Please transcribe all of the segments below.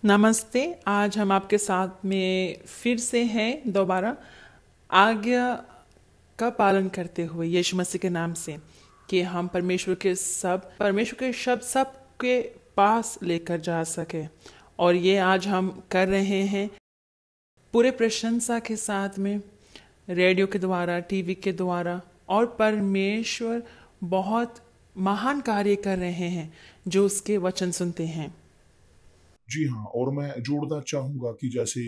नमस्ते। आज हम आपके साथ में फिर से हैं दोबारा आज्ञा का पालन करते हुए यीशु मसीह के नाम से कि हम परमेश्वर के शब्द सबके पास लेकर जा सके। और ये आज हम कर रहे हैं पूरे प्रशंसा के साथ में, रेडियो के द्वारा, टीवी के द्वारा। और परमेश्वर बहुत महान कार्य कर रहे हैं जो उसके वचन सुनते हैं। जी हाँ, और मैं जोड़ना चाहूंगा कि जैसे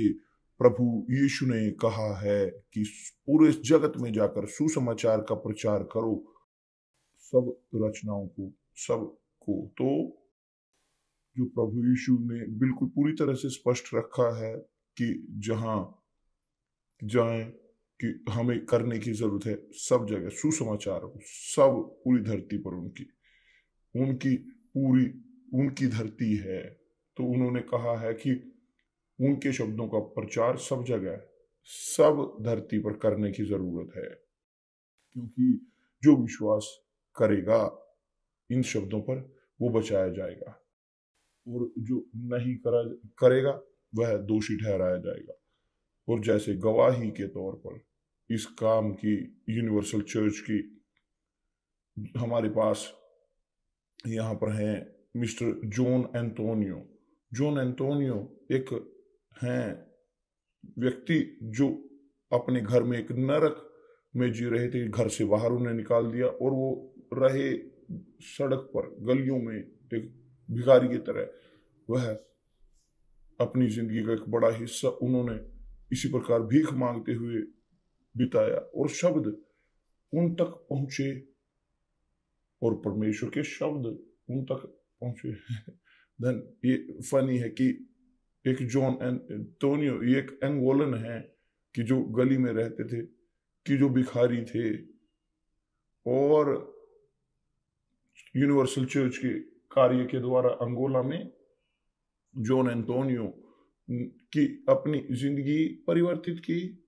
प्रभु यीशु ने कहा है कि पूरे जगत में जाकर सुसमाचार का प्रचार करो सब रचनाओं को, सबको। तो जो प्रभु यीशु ने बिल्कुल पूरी तरह से स्पष्ट रखा है कि जहां जाएं कि हमें करने की जरूरत है सब जगह सुसमाचार हो, सब पूरी धरती पर उनकी उनकी पूरी उनकी धरती है। तो उन्होंने कहा है कि उनके शब्दों का प्रचार सब जगह, सब धरती पर करने की जरूरत है, क्योंकि जो विश्वास करेगा इन शब्दों पर वो बचाया जाएगा, और जो नहीं करेगा वह दोषी ठहराया जाएगा। और जैसे गवाही के तौर पर इस काम की यूनिवर्सल चर्च की हमारे पास यहाँ पर हैं मिस्टर जॉन एंटोनियो एक हैं व्यक्ति जो अपने घर में एक नरक में जी रहे थे। घर से बाहर उन्हें निकाल दिया और वो रहे सड़क पर, गलियों में, एक भिखारी की तरह। वह अपनी जिंदगी का एक बड़ा हिस्सा उन्होंने इसी प्रकार भीख मांगते हुए बिताया, और शब्द उन तक पहुंचे और परमेश्वर के शब्द उन तक पहुंचे। धन ये फनी है कि एक जॉन एंटोनियो, ये एक एंगोलन है कि जो गली में रहते थे, कि जो भिखारी थे, और यूनिवर्सल चर्च के कार्य के द्वारा अंगोला में जॉन एंटोनियो की अपनी जिंदगी परिवर्तित की।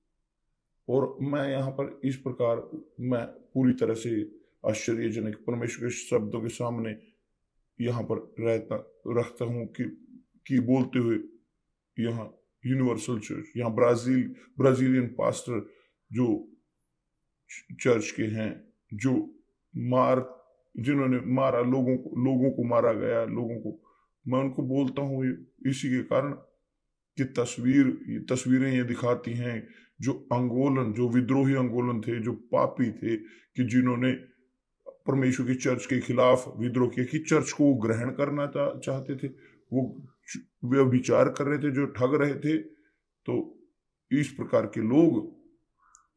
और मैं यहाँ पर इस प्रकार मैं पूरी तरह से आश्चर्यजनक परमेश्वर के शब्दों के सामने यहाँ पर रखता हूँ कि बोलते हुए यहाँ यूनिवर्सल चर्च, यहाँ ब्राजीलियन पास्टर जो चर्च के हैं, जो जिन्होंने मारा लोगों को मारा गया, मैं उनको बोलता हूँ इसी के कारण कि तस्वीरें ये दिखाती हैं जो विद्रोही अंगोलन थे, जो पापी थे, कि जिन्होंने परमेश्वर की चर्च के खिलाफ विद्रोह किया, कि चर्च को ग्रहण करना चाहते थे, वो विचार कर रहे थे, जो ठग रहे थे। तो इस प्रकार के लोग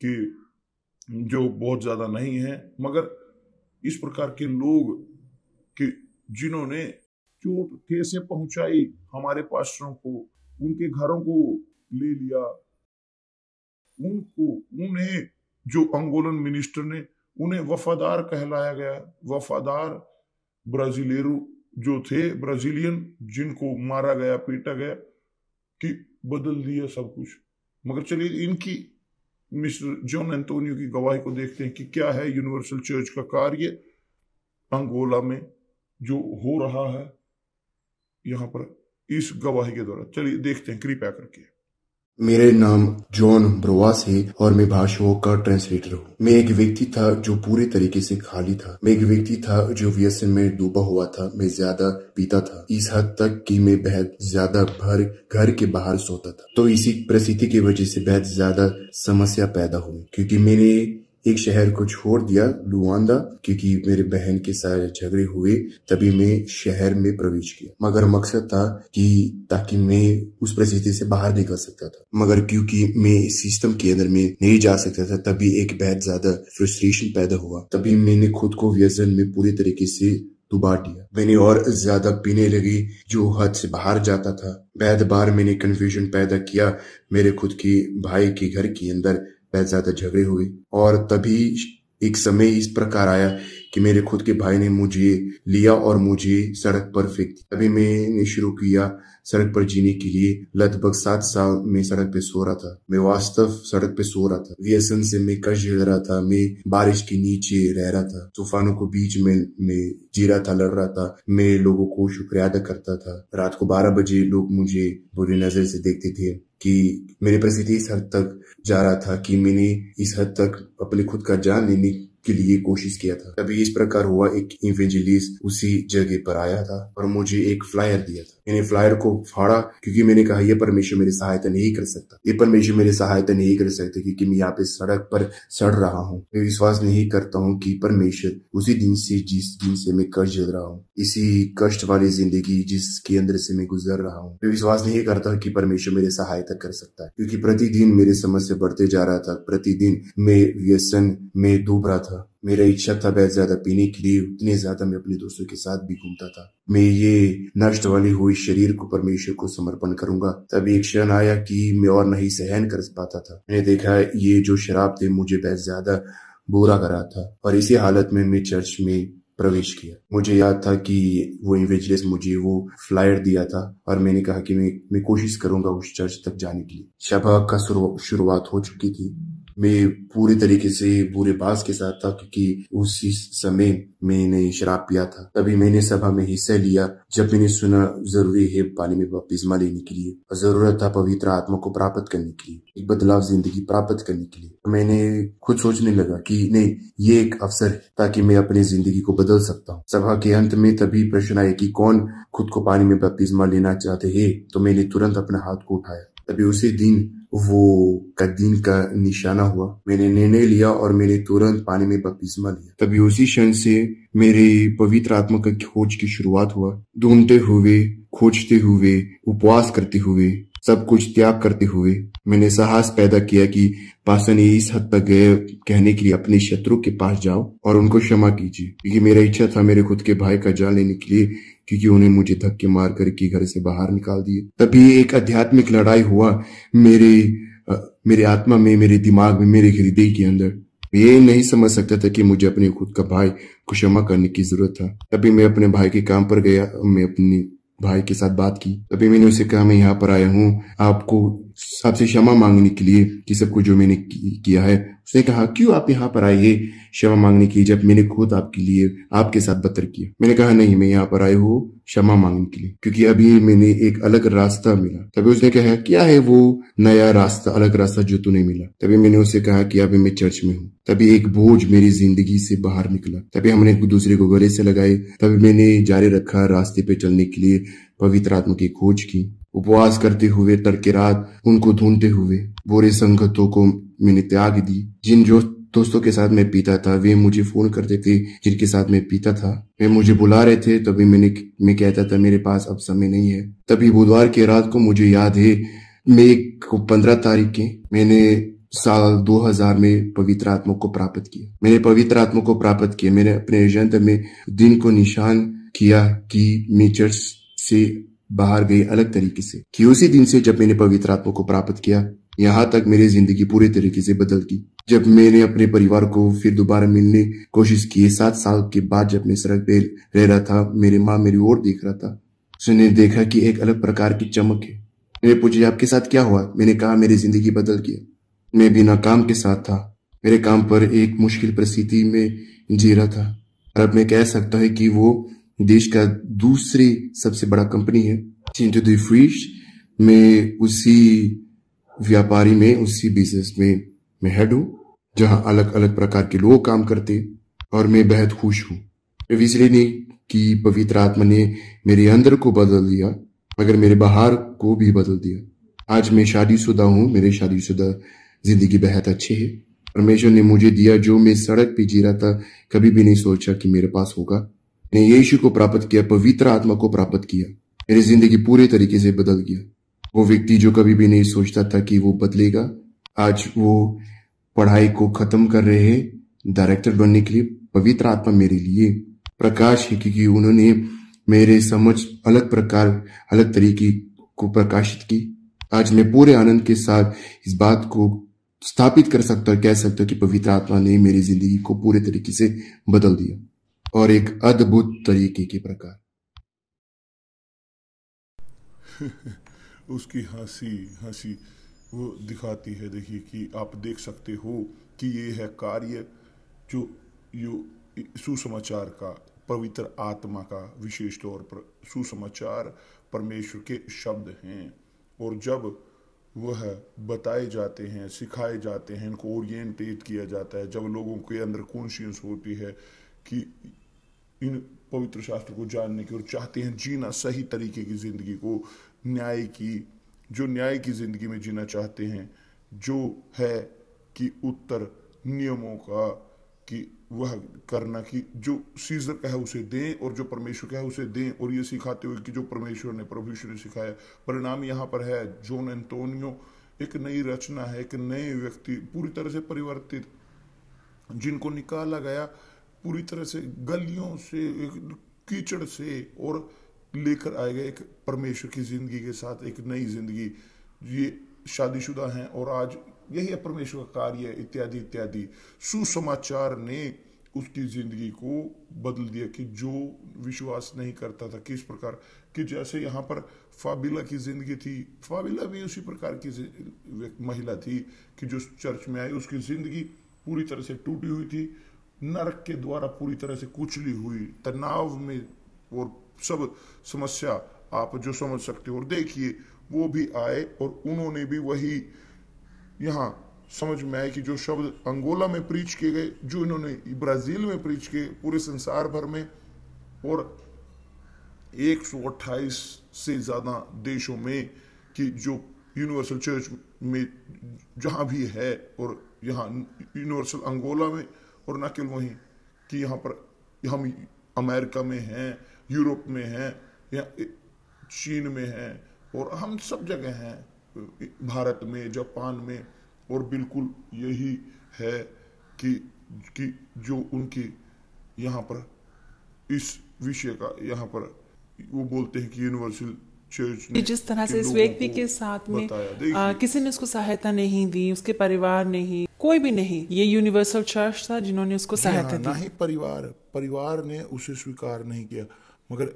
कि जो बहुत ज्यादा नहीं है, मगर इस प्रकार के लोग कि जिन्होंने चोट कैसे पहुंचाई हमारे पास्टरों को, उनके घरों को ले लिया, उन्हें जो अंगोलन मिनिस्टर ने उन्हें वफादार कहलाया गया, वफादार ब्राजीलेरू जो थे, ब्राजीलियन, जिनको मारा गया, पीटा गया, कि बदल दिया सब कुछ। मगर चलिए इनकी मिस्टर जॉन एंटोनियो की गवाही को देखते हैं कि क्या है यूनिवर्सल चर्च का कार्य अंगोला में जो हो रहा है यहाँ पर इस गवाही के द्वारा। चलिए देखते हैं कृपया करके। मेरे नाम जॉन ब्रोवास है और मैं भाषाओं का ट्रांसलेटर हूँ। मैं एक व्यक्ति था जो पूरी तरीके से खाली था। मैं एक व्यक्ति था जो व्यसन में डूबा हुआ था। मैं ज्यादा पीता था, इस हद तक कि मैं बहुत ज्यादा भर घर के बाहर सोता था। तो इसी परिस्थिति की वजह से बहुत ज्यादा समस्या पैदा हुई, क्योंकि मैंने एक शहर को छोड़ दिया, लुआंडा, क्योंकि मेरे बहन के साथ झगड़े हुए। तभी मैं शहर में प्रवेश किया, मगर मकसद था कि ताकि मैं उस परिस्थिति से बाहर निकल सकता था। मगर क्योंकि मैं सिस्टम के अंदर में नहीं जा सकता था, तभी एक बहुत ज्यादा फ्रस्ट्रेशन पैदा हुआ। तभी मैंने खुद को व्यसन में पूरी तरीके से डुबा दिया। मैंने और ज्यादा पीने लगी, जो हद से बाहर जाता था। बहुत बार मैंने कंफ्यूजन पैदा किया। मेरे खुद के भाई के घर के अंदर बहुत ज्यादा झगड़े हुए, और तभी एक समय इस प्रकार आया कि मेरे खुद के भाई ने मुझे लिया और मुझे सड़क पर फेंक दिया। तभी मैंने शुरू किया सड़क पर जीने के लिए। लगभग 7 साल मैं सड़क पे सो रहा था। मैं वास्तव सड़क पे सो रहा था। व्यसन से मैं कष्ट झेल रहा था। मैं बारिश के नीचे रह रहा था। तूफानों को बीच में मैं जी रहा था, लड़ रहा था। मैं लोगों को शुक्रिया अदा करता था। रात को 12 बजे लोग मुझे बुरी नजर से देखते थे कि मेरी परिस्थिति इस हद तक जा रहा था कि मैंने इस हद तक अपने खुद का जान लेने के लिए कोशिश किया था। तभी इस प्रकार हुआ, एक इवेंजलिस्ट उसी जगह पर आया था और मुझे एक फ्लायर दिया था। मैंने फ्लायर को फाड़ा क्योंकि मैंने कहा यह परमेश्वर मेरी सहायता नहीं कर सकता, ये परमेश्वर मेरी सहायता नहीं कर सकता क्योंकि मैं यहाँ पे सड़क पर सड़ रहा हूँ। मैं विश्वास नहीं करता हूँ कि परमेश्वर उसी दिन से, जिस दिन से मैं कष्ट झेल रहा हूँ, इसी कष्ट वाली जिंदगी जिसके अंदर से मैं गुजर रहा हूँ, मैं विश्वास नहीं करता कि परमेश्वर मेरी सहायता कर सकता है। क्योंकि प्रतिदिन मेरी समस्या बढ़ते जा रहा था। प्रतिदिन मैं व्यसन में डूब रहा था। मेरा इच्छा था बहुत ज्यादा पीने के लिए, उतने ज्यादा मैं अपने दोस्तों के साथ भी घूमता था। मैं ये नष्ट वाली हुई शरीर को परमेश्वर को समर्पण करूंगा। तभी एक क्षण आया कि मैं और नहीं सहन कर पाता था। मैंने देखा ये जो शराब थे मुझे बहुत ज्यादा बुरा कर रहा था और इसी हालत में मैं चर्च में प्रवेश किया। मुझे याद था कि वो इवेंजलिस्ट मुझे वो फ्लायर दिया था और मैंने कहा कि मैं कोशिश करूंगा उस चर्च तक जाने के लिए। सभा का शुरुआत हो चुकी थी। मैं पूरी तरीके से बुरे बास के साथ था क्योंकि उसी समय मैंने शराब पिया था। तभी मैंने सभा में हिस्सा लिया जब मैंने सुना जरूरी है पानी में बपतिस्मा लेने के लिए और जरूरत था पवित्र आत्मा को प्राप्त करने के लिए, एक बदलाव जिंदगी प्राप्त करने के लिए। मैंने खुद सोचने लगा कि नहीं, ये एक अवसर है ताकि मैं अपनी जिंदगी को बदल सकता हूँ। सभा के अंत में तभी प्रश्न आया कि कौन खुद को पानी में बपतिस्मा लेना चाहते हैं, तो मैंने तुरंत अपना हाथ को उठाया। तभी उसी दिन वो का दिन का निशाना हुआ। मैंने निर्णय लिया और मैंने तुरंत पानी में बपतिस्मा लिया। तभी उसी क्षण से मेरे पवित्र आत्मा का खोज की शुरुआत हुआ। ढूंढते हुए, खोजते हुए, उपवास करते हुए, सब कुछ त्याग करते हुए मैंने साहस पैदा किया कि पास्टर ने इस हद तक गए कहने के लिए अपने शत्रु के पास जाओ और उनको क्षमा कीजिए, क्योंकि मेरा इच्छा था मेरे खुद के भाई का जान लेने के लिए, क्योंकि उन्हें मुझे धक्के मार करके घर से बाहर निकाल दिए। तभी एक आध्यात्मिक लड़ाई हुआ मेरे आत्मा में, मेरे दिमाग में, मेरे हृदय के अंदर। ये नहीं समझ सकता था कि मुझे अपने खुद का भाई को क्षमा करने की जरूरत था। तभी मैं अपने भाई के काम पर गया। मैं अपने भाई के साथ बात की। तभी मैंने उसे कहा मैं यहाँ पर आया हूँ आपसे क्षमा मांगने के लिए कि सब कुछ जो मैंने किया है। उसने कहा क्यों आप यहाँ पर आए हैं क्षमा मांगने के लिए जब मैंने खुद आपके लिए आपके साथ बदतर किया। मैंने कहा नहीं, मैं यहाँ पर आया हूँ क्षमा मांगने के लिए, क्योंकि अभी मैंने एक अलग रास्ता मिला। तभी उसने कहा क्या है वो नया रास्ता, अलग रास्ता जो तूने मिला। तभी मैंने उसे कहा कि अभी मैं चर्च में हूँ। तभी एक बोझ मेरी जिंदगी से बाहर निकला। तभी हमने एक दूसरे को गले से लगाए। तभी मैंने जारी रखा रास्ते पे चलने के लिए पवित्र आत्मा की खोज की, उपवास करते हुए, तड़के रात उनको ढूंढते हुए। बुरे संगतों को मैंने त्याग दी। जिन जो दोस्तों के साथ मैं पीता था वे मुझे फोन करते थे, जिनके साथ मैं पीता था वे मुझे बुला रहे थे। तभी मैं कहता था मेरे पास अब समय नहीं है। तभी बुधवार की रात को मुझे याद है, मैं 15 तारीख के मैंने साल 2000 में पवित्र आत्मा को प्राप्त किया। मैंने पवित्र आत्मा को प्राप्त किया। मैंने अपने एजेंट में दिन को निशान किया कि मैं चर्च से बाहर गई अलग तरीके से, कि उसी दिन से जब मैंने पवित्र आत्मा को प्राप्त किया यहाँ तक मेरी जिंदगी पूरी तरीके से बदल गई। जब मैंने अपने परिवार को फिर दोबारा मिलने कोशिश की 7 साल के बाद, जब मैं सड़क पे रह रहा था, मेरी माँ मेरी ओर देख रहा था। उसने देखा कि एक अलग प्रकार की चमक है। मैंने पूछा आपके साथ क्या हुआ। मैंने कहा मेरी जिंदगी बदल गई। मैं बिना काम के साथ था। मेरे काम पर एक मुश्किल परिस्थिति में जी रहा था। अब मैं कह सकता हूँ कि वो देश का दूसरी सबसे बड़ा कंपनी है मैं उसी व्यापारी में, उसी बिजनेस में मैं हेड हूँ, जहां अलग अलग प्रकार के लोग काम करते और मैं बेहद खुश हूँ। इसलिए नहीं कि पवित्र आत्मा ने मेरे अंदर को बदल दिया, मगर मेरे बाहर को भी बदल दिया। आज मैं शादीशुदा हूँ। मेरे शादीशुदा जिंदगी बेहद अच्छी है। परमेश्वर ने मुझे दिया जो मैं सड़क पे जी रहा था, कभी भी नहीं सोचा कि मेरे पास होगा। मैंने यीशु को प्राप्त किया, पवित्र आत्मा को प्राप्त किया। मेरी जिंदगी पूरी तरीके से बदल गया। वो व्यक्ति जो कभी भी नहीं सोचता था कि वो बदलेगा, आज वो पढ़ाई को खत्म कर रहे हैं डायरेक्टर बनने के लिए। पवित्र आत्मा मेरे लिए प्रकाश है, क्योंकि उन्होंने मेरे समझ अलग तरीके को प्रकाशित की। आज मैं पूरे आनंद के साथ इस बात को स्थापित कर सकता, कह सकता कि पवित्र आत्मा ने मेरी जिंदगी को पूरे तरीके से बदल दिया। और एक अद्भुत तरीके के प्रकार। उसकी हंसी हंसी वो दिखाती है। देखिए कि आप देख सकते हो कि ये है कार्य जो सुसमाचार का, पवित्र आत्मा का, विशेष तौर पर सुसमाचार परमेश्वर के शब्द हैं। और जब वह बताए जाते हैं, सिखाए जाते हैं, इनको ओरिएंटेट किया जाता है, जब लोगों के अंदर कॉन्शियस होती है कि इन पवित्र शास्त्र को जानने की और चाहते हैं जीना सही तरीके की जिंदगी को, न्याय की, जो न्याय की जिंदगी में जीना चाहते हैं, जो है कि उत्तर नियमों का, कि वह करना कि जो सीजर का है उसे दें और जो परमेश्वर का है उसे दें, और ये सिखाते हुए कि जो परमेश्वर ने, प्रभु यीशु ने सिखाया। परिणाम यहाँ पर है जॉन एंटोनियो एक नई रचना है, एक नए व्यक्ति, पूरी तरह से परिवर्तित, जिनको निकाला गया पूरी तरह से गलियों से, कीचड़ से, और लेकर आए गए एक परमेश्वर की जिंदगी के साथ एक नई जिंदगी। ये शादीशुदा हैं और आज यही है परमेश्वर का कार्य, इत्यादि इत्यादि। सुसमाचार ने उसकी जिंदगी को बदल दिया कि जो विश्वास नहीं करता था, किस प्रकार कि जैसे यहाँ पर फाबिला की जिंदगी थी, फाबिला भी उसी प्रकार की महिला थी कि जो चर्च में आई, उसकी जिंदगी पूरी तरह से टूटी हुई थी, नरक के द्वारा पूरी तरह से कुचली हुई, तनाव में, और सब समस्या आप जो समझ सकते हो। और देखिए वो भी आए और उन्होंने भी वही यहाँ समझ में आए कि जो शब्द अंगोला में प्रीच किए गए, जो इन्होंने ब्राजील में प्रीच किए, पूरे संसार भर में, और 128 से ज्यादा देशों में, कि जो यूनिवर्सल चर्च में जहाँ भी है, और यहाँ यूनिवर्सल अंगोला में, और न केवल वहीं कि यहाँ पर हम अमेरिका में हैं, यूरोप में हैं, या चीन में हैं, और हम सब जगह हैं, भारत में, जापान में। और बिल्कुल यही है कि जो उनकी यहाँ पर इस विषय का, यहाँ पर वो बोलते हैं कि यूनिवर्सल चर्च ने जिस तरह से इस व्यक्ति के साथ में किसी ने उसको सहायता नहीं दी, उसके परिवार ने ही, कोई भी नहीं, ये यूनिवर्सल चर्च था जिन्होंने उसको सहायता दी। ना ही परिवार ने उसे स्वीकार नहीं किया, मगर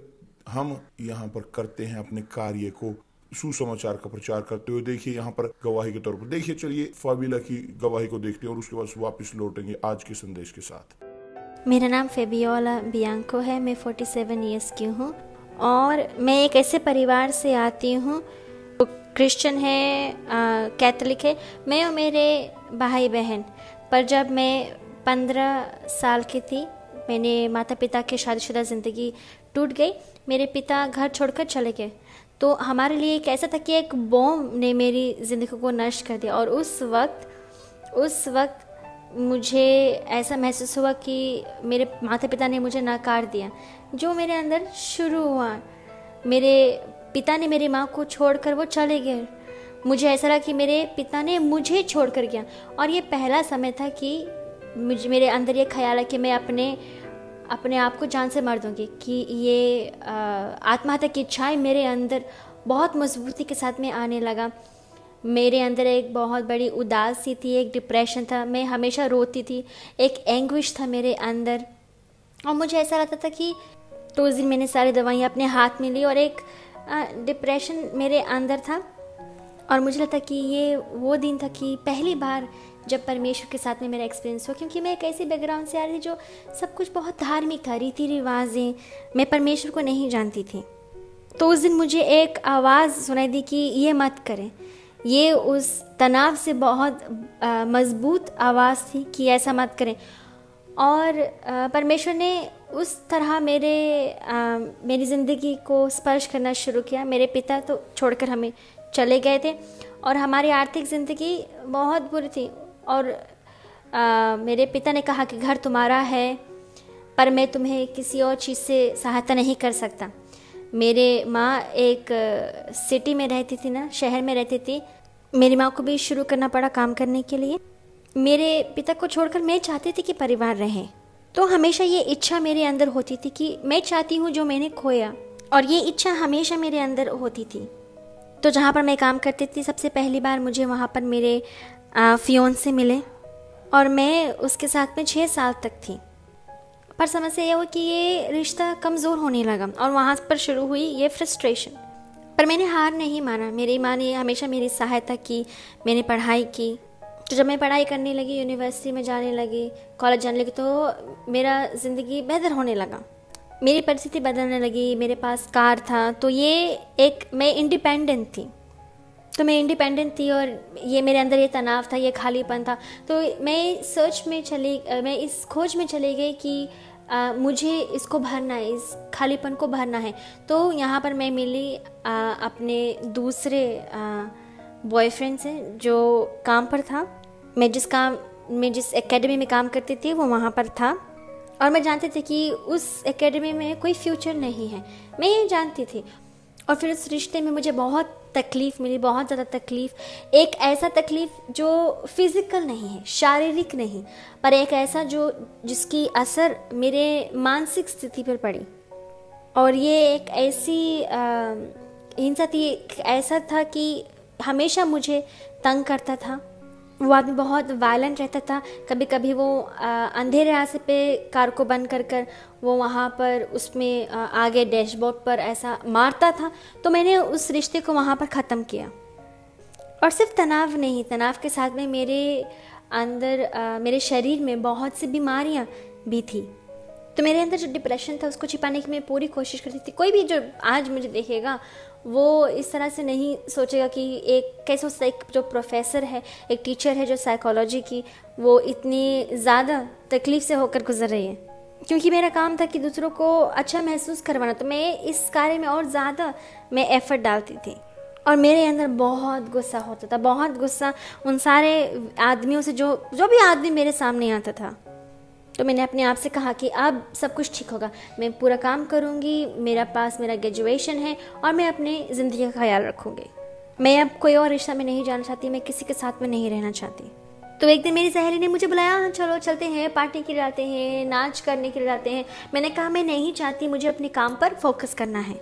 हम यहाँ पर करते हैं अपने कार्य को, सुसमाचार का प्रचार करते हुए। देखिए यहाँ पर गवाही के तौर पर, देखिए चलिए फाबिला की गवाही को देखते हैं और उसके बाद वापस लौटेंगे आज के संदेश के साथ। मेरा नाम फेबियोला बियांको है, मैं 47 ईयर्स की हूँ और मैं एक ऐसे परिवार से आती हूँ, क्रिश्चियन है, कैथोलिक है, मैं और मेरे भाई बहन। पर जब मैं 15 साल की थी, मैंने माता पिता के शादीशुदा ज़िंदगी टूट गई, मेरे पिता घर छोड़कर चले गए। तो हमारे लिए एक ऐसा था कि एक बॉम्ब ने मेरी ज़िंदगी को नष्ट कर दिया। और उस वक्त मुझे ऐसा महसूस हुआ कि मेरे माता पिता ने मुझे नकार दिया। जो मेरे अंदर शुरू हुआ, मेरे पिता ने मेरी माँ को छोड़कर वो चले गए। मुझे ऐसा लगा कि मेरे पिता ने मुझे छोड़कर गया। और ये पहला समय था कि मेरे अंदर ये ख्याल है कि मैं अपने आप को जान से मार दूंगी, कि ये आत्महत्या की इच्छाएं मेरे अंदर बहुत मजबूती के साथ में आने लगा। मेरे अंदर एक बहुत बड़ी उदासी थी, एक डिप्रेशन था, मैं हमेशा रोती थी, एक एंग्विश था मेरे अंदर। और मुझे ऐसा लगता था कि तो उस दिन मैंने सारी दवाइयाँ अपने हाथ में ली और एक डिप्रेशन मेरे अंदर था। और मुझे लगता कि ये वो दिन था कि पहली बार जब परमेश्वर के साथ में मेरा एक्सपीरियंस हुआ, क्योंकि मैं एक ऐसे बैकग्राउंड से आ रही थी जो सब कुछ बहुत धार्मिक था, रीति रिवाजें, मैं परमेश्वर को नहीं जानती थी। तो उस दिन मुझे एक आवाज़ सुनाई दी कि ये मत करें। ये उस तनाव से बहुत मजबूत आवाज़ थी कि ऐसा मत करें। और परमेश्वर ने उस तरह मेरी ज़िंदगी को स्पर्श करना शुरू किया। मेरे पिता तो छोड़कर हमें चले गए थे और हमारी आर्थिक ज़िंदगी बहुत बुरी थी। और मेरे पिता ने कहा कि घर तुम्हारा है, पर मैं तुम्हें किसी और चीज़ से सहायता नहीं कर सकता। मेरे माँ एक सिटी में रहती थी ना, शहर में रहती थी। मेरी माँ को भी शुरू करना पड़ा काम करने के लिए। मेरे पिता को छोड़कर मैं चाहती थी कि परिवार रहे। तो हमेशा ये इच्छा मेरे अंदर होती थी कि मैं चाहती हूँ जो मैंने खोया, और ये इच्छा हमेशा मेरे अंदर होती थी। तो जहाँ पर मैं काम करती थी, सबसे पहली बार मुझे वहाँ पर मेरे फियोंसे मिले और मैं उसके साथ में 6 साल तक थी। पर समस्या ये हुआ कि ये रिश्ता कमज़ोर होने लगा और वहाँ पर शुरू हुई ये फ्रस्ट्रेशन। पर मैंने हार नहीं माना। मेरी माँ ने हमेशा मेरी सहायता की, मैंने पढ़ाई की। तो जब मैं पढ़ाई करने लगी, यूनिवर्सिटी में जाने लगी, कॉलेज जाने लगी, तो मेरा ज़िंदगी बेहतर होने लगा, मेरी परिस्थिति बदलने लगी। मेरे पास कार था, तो मैं इंडिपेंडेंट थी। तो मैं इंडिपेंडेंट थी और ये मेरे अंदर ये तनाव था, ये खालीपन था। तो मैं इस खोज में चली गई कि मुझे इसको भरना है, इस खालीपन को भरना है। तो यहाँ पर मैं मिली अपने दूसरे बॉयफ्रेंड से जो काम पर था। मैं जिस एकेडमी में काम करती थी वो वहाँ पर था और मैं जानती थी कि उस एकेडमी में कोई फ्यूचर नहीं है, मैं ये जानती थी। और फिर उस रिश्ते में मुझे बहुत तकलीफ़ मिली, बहुत ज़्यादा तकलीफ़। एक ऐसा तकलीफ़ जो फिज़िकल नहीं है, शारीरिक नहीं, पर एक ऐसा जिसकी असर मेरे मानसिक स्थिति पर पड़ी। और ये एक ऐसी हिंसा थी, ऐसा था कि हमेशा मुझे तंग करता था। वो आदमी बहुत वायलेंट रहता था। कभी कभी वो अंधेरे रास्ते पे कार को बंद कर वो वहाँ पर उसमें आगे डैशबोर्ड पर ऐसा मारता था। तो मैंने उस रिश्ते को वहाँ पर ख़त्म किया। और सिर्फ तनाव नहीं, तनाव के साथ में मेरे अंदर मेरे शरीर में बहुत सी बीमारियाँ भी थी। तो मेरे अंदर जो डिप्रेशन था उसको छिपाने की मैं पूरी कोशिश करती थी। कोई भी जो आज मुझे देखेगा वो इस तरह से नहीं सोचेगा कि एक जो प्रोफेसर है, एक टीचर है जो साइकोलॉजी की, वो इतनी ज़्यादा तकलीफ़ से होकर गुजर रही है। क्योंकि मेरा काम था कि दूसरों को अच्छा महसूस करवाना, तो मैं इस कार्य में और ज़्यादा मैं एफ़र्ट डालती थी। और मेरे अंदर बहुत गुस्सा होता था, बहुत गुस्सा उन सारे आदमियों से जो भी आदमी मेरे सामने आता था। तो मैंने अपने आप से कहा कि अब सब कुछ ठीक होगा, मैं पूरा काम करूँगी, मेरा ग्रेजुएशन है और मैं अपनी ज़िंदगी का ख्याल रखूँगी। मैं अब कोई और रिश्ता में नहीं जाना चाहती, मैं किसी के साथ में नहीं रहना चाहती। तो एक दिन मेरी सहेली ने मुझे बुलाया, चलो चलते हैं, पार्टी के लिए जाते हैं, नाच करने के लिए जाते हैं। मैंने कहा मैं नहीं चाहती, मुझे अपने काम पर फोकस करना है।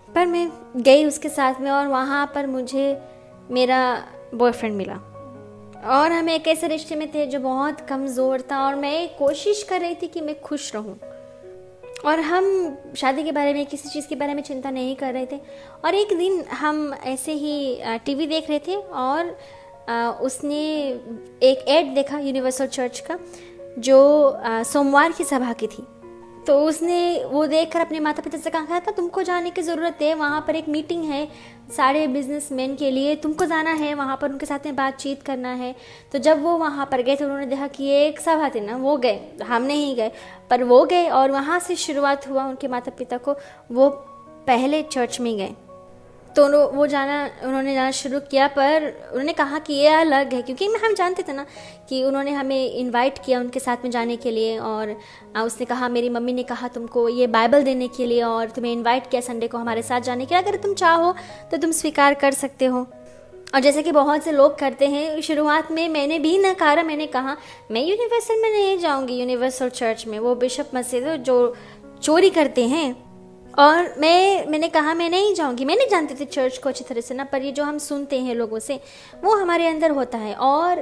पर मैं गई उसके साथ में और वहाँ पर मुझे मेरा बॉयफ्रेंड मिला और हम एक ऐसे रिश्ते में थे जो बहुत कमज़ोर था और मैं कोशिश कर रही थी कि मैं खुश रहूं। और हम शादी के बारे में, किसी चीज़ के बारे में चिंता नहीं कर रहे थे। और एक दिन हम ऐसे ही टीवी देख रहे थे और उसने एक ऐड देखा यूनिवर्सल चर्च का, जो सोमवार की सभा की थी। तो उसने वो देखकर अपने माता पिता से कहा था तुमको जाने की ज़रूरत है, वहाँ पर एक मीटिंग है सारे बिजनेसमैन के लिए, तुमको जाना है, वहाँ पर उनके साथ में बातचीत करना है। तो जब वो वहाँ पर गए तो उन्होंने देखा कि ये एक सभा थी ना, वो गए, हम नहीं गए, पर वो गए और वहाँ से शुरुआत हुआ उनके माता पिता को, वो पहले चर्च में गए। तो उन्होंने जाना शुरू किया, पर उन्होंने कहा कि ये अलग है, क्योंकि हम जानते थे ना कि उन्होंने हमें इनवाइट किया उनके साथ में जाने के लिए। और उसने कहा, मेरी मम्मी ने कहा तुमको ये बाइबल देने के लिए और तुम्हें इनवाइट किया संडे को हमारे साथ जाने के लिए, अगर तुम चाहो तो तुम स्वीकार कर सकते हो। और जैसे कि बहुत से लोग करते हैं, शुरुआत में मैंने भी नकारा। मैंने कहा मैं यूनिवर्सल में नहीं जाऊँगी, यूनिवर्सल चर्च में, वो बिशप मस्जिद जो चोरी करते हैं। और मैंने कहा मैं नहीं जाऊंगी। मैं नहीं जानती थी चर्च को अच्छी तरह से ना, पर ये जो हम सुनते हैं लोगों से वो हमारे अंदर होता है। और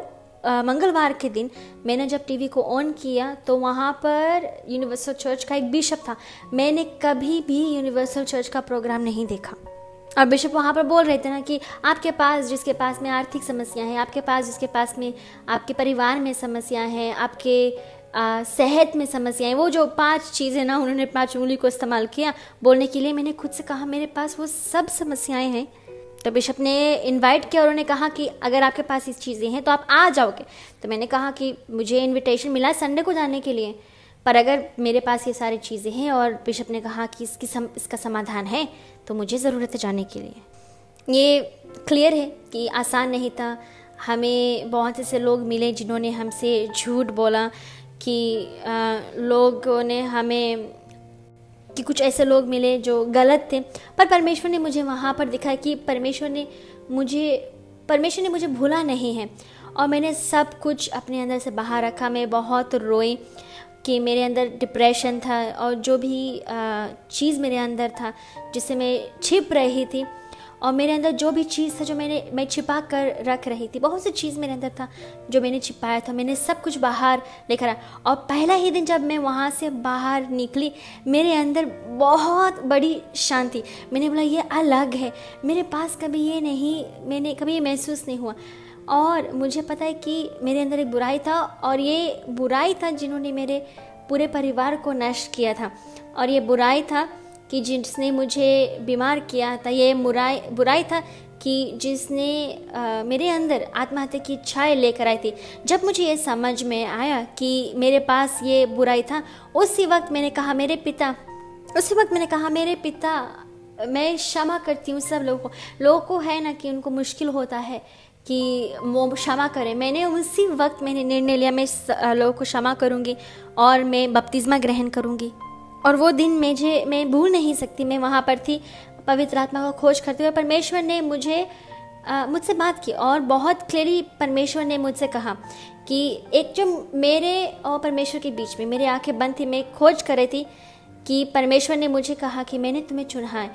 मंगलवार के दिन मैंने जब टीवी को ऑन किया तो वहाँ पर यूनिवर्सल चर्च का एक बिशप था। मैंने कभी भी यूनिवर्सल चर्च का प्रोग्राम नहीं देखा। और बिशप वहाँ पर बोल रहे थे ना कि आपके पास, जिसके पास में आर्थिक समस्याएं हैं, आपके पास जिसके पास में आपके परिवार में समस्याएं हैं, आपके सेहत में समस्याएं, वो जो 5 चीज़ें ना, उन्होंने 5 उंगली को इस्तेमाल किया बोलने के लिए। मैंने खुद से कहा मेरे पास वो सब समस्याएं हैं। तो बिशप ने इनवाइट किया और उन्होंने कहा कि अगर आपके पास इस चीज़ें हैं तो आप आ जाओगे। तो मैंने कहा कि मुझे इनविटेशन मिला संडे को जाने के लिए, पर अगर मेरे पास ये सारी चीज़ें हैं और बिशप ने कहा कि इसका समाधान है तो मुझे ज़रूरत है जाने के लिए। ये क्लियर है कि आसान नहीं था। हमें बहुत ऐसे लोग मिले जिन्होंने हमसे झूठ बोला कि लोगों ने हमें कि कुछ ऐसे लोग मिले जो गलत थे, पर परमेश्वर ने मुझे वहाँ पर दिखाया कि परमेश्वर ने मुझे भूला नहीं है। और मैंने सब कुछ अपने अंदर से बाहर रखा। मैं बहुत रोई कि मेरे अंदर डिप्रेशन था और जो भी चीज़ मेरे अंदर था जिससे मैं छिप रही थी, और मेरे अंदर जो भी चीज़ था जो मैं छिपा कर रख रही थी, बहुत सी चीज़ मेरे अंदर था जो मैंने छिपाया था, मैंने सब कुछ बाहर लेकर आया। और पहला ही दिन जब मैं वहाँ से बाहर निकली, मेरे अंदर बहुत बड़ी शांति। मैंने बोला ये अलग है, मेरे पास कभी ये नहीं, मैंने कभी ये महसूस नहीं हुआ। और मुझे पता है कि मेरे अंदर एक बुराई था, और ये बुराई था जिन्होंने मेरे पूरे परिवार को नष्ट किया था, और ये बुराई था कि जिसने मुझे बीमार किया था। ये बुराई था कि जिसने मेरे अंदर आत्महत्या की इच्छाएं लेकर आई थी। जब मुझे ये समझ में आया कि मेरे पास ये बुराई था, उसी वक्त मैंने कहा मेरे पिता, मैं क्षमा करती हूँ सब लोगों को है ना कि उनको मुश्किल होता है कि वो क्षमा करें। मैंने उसी वक्त निर्णय लिया, मैं लोगों को क्षमा करूँगी और मैं बपतिस्मा ग्रहण करूँगी। और वो दिन मैं भूल नहीं सकती। मैं वहाँ पर थी पवित्र आत्मा को खोज करते हुए। परमेश्वर ने मुझसे बात की, और बहुत क्लियरली परमेश्वर ने मुझसे कहा कि एक जो मेरे और परमेश्वर के बीच में मेरी आंखें बंद थी, मैं खोज कर रही थी कि परमेश्वर ने मुझे कहा कि मैंने तुम्हें चुना है,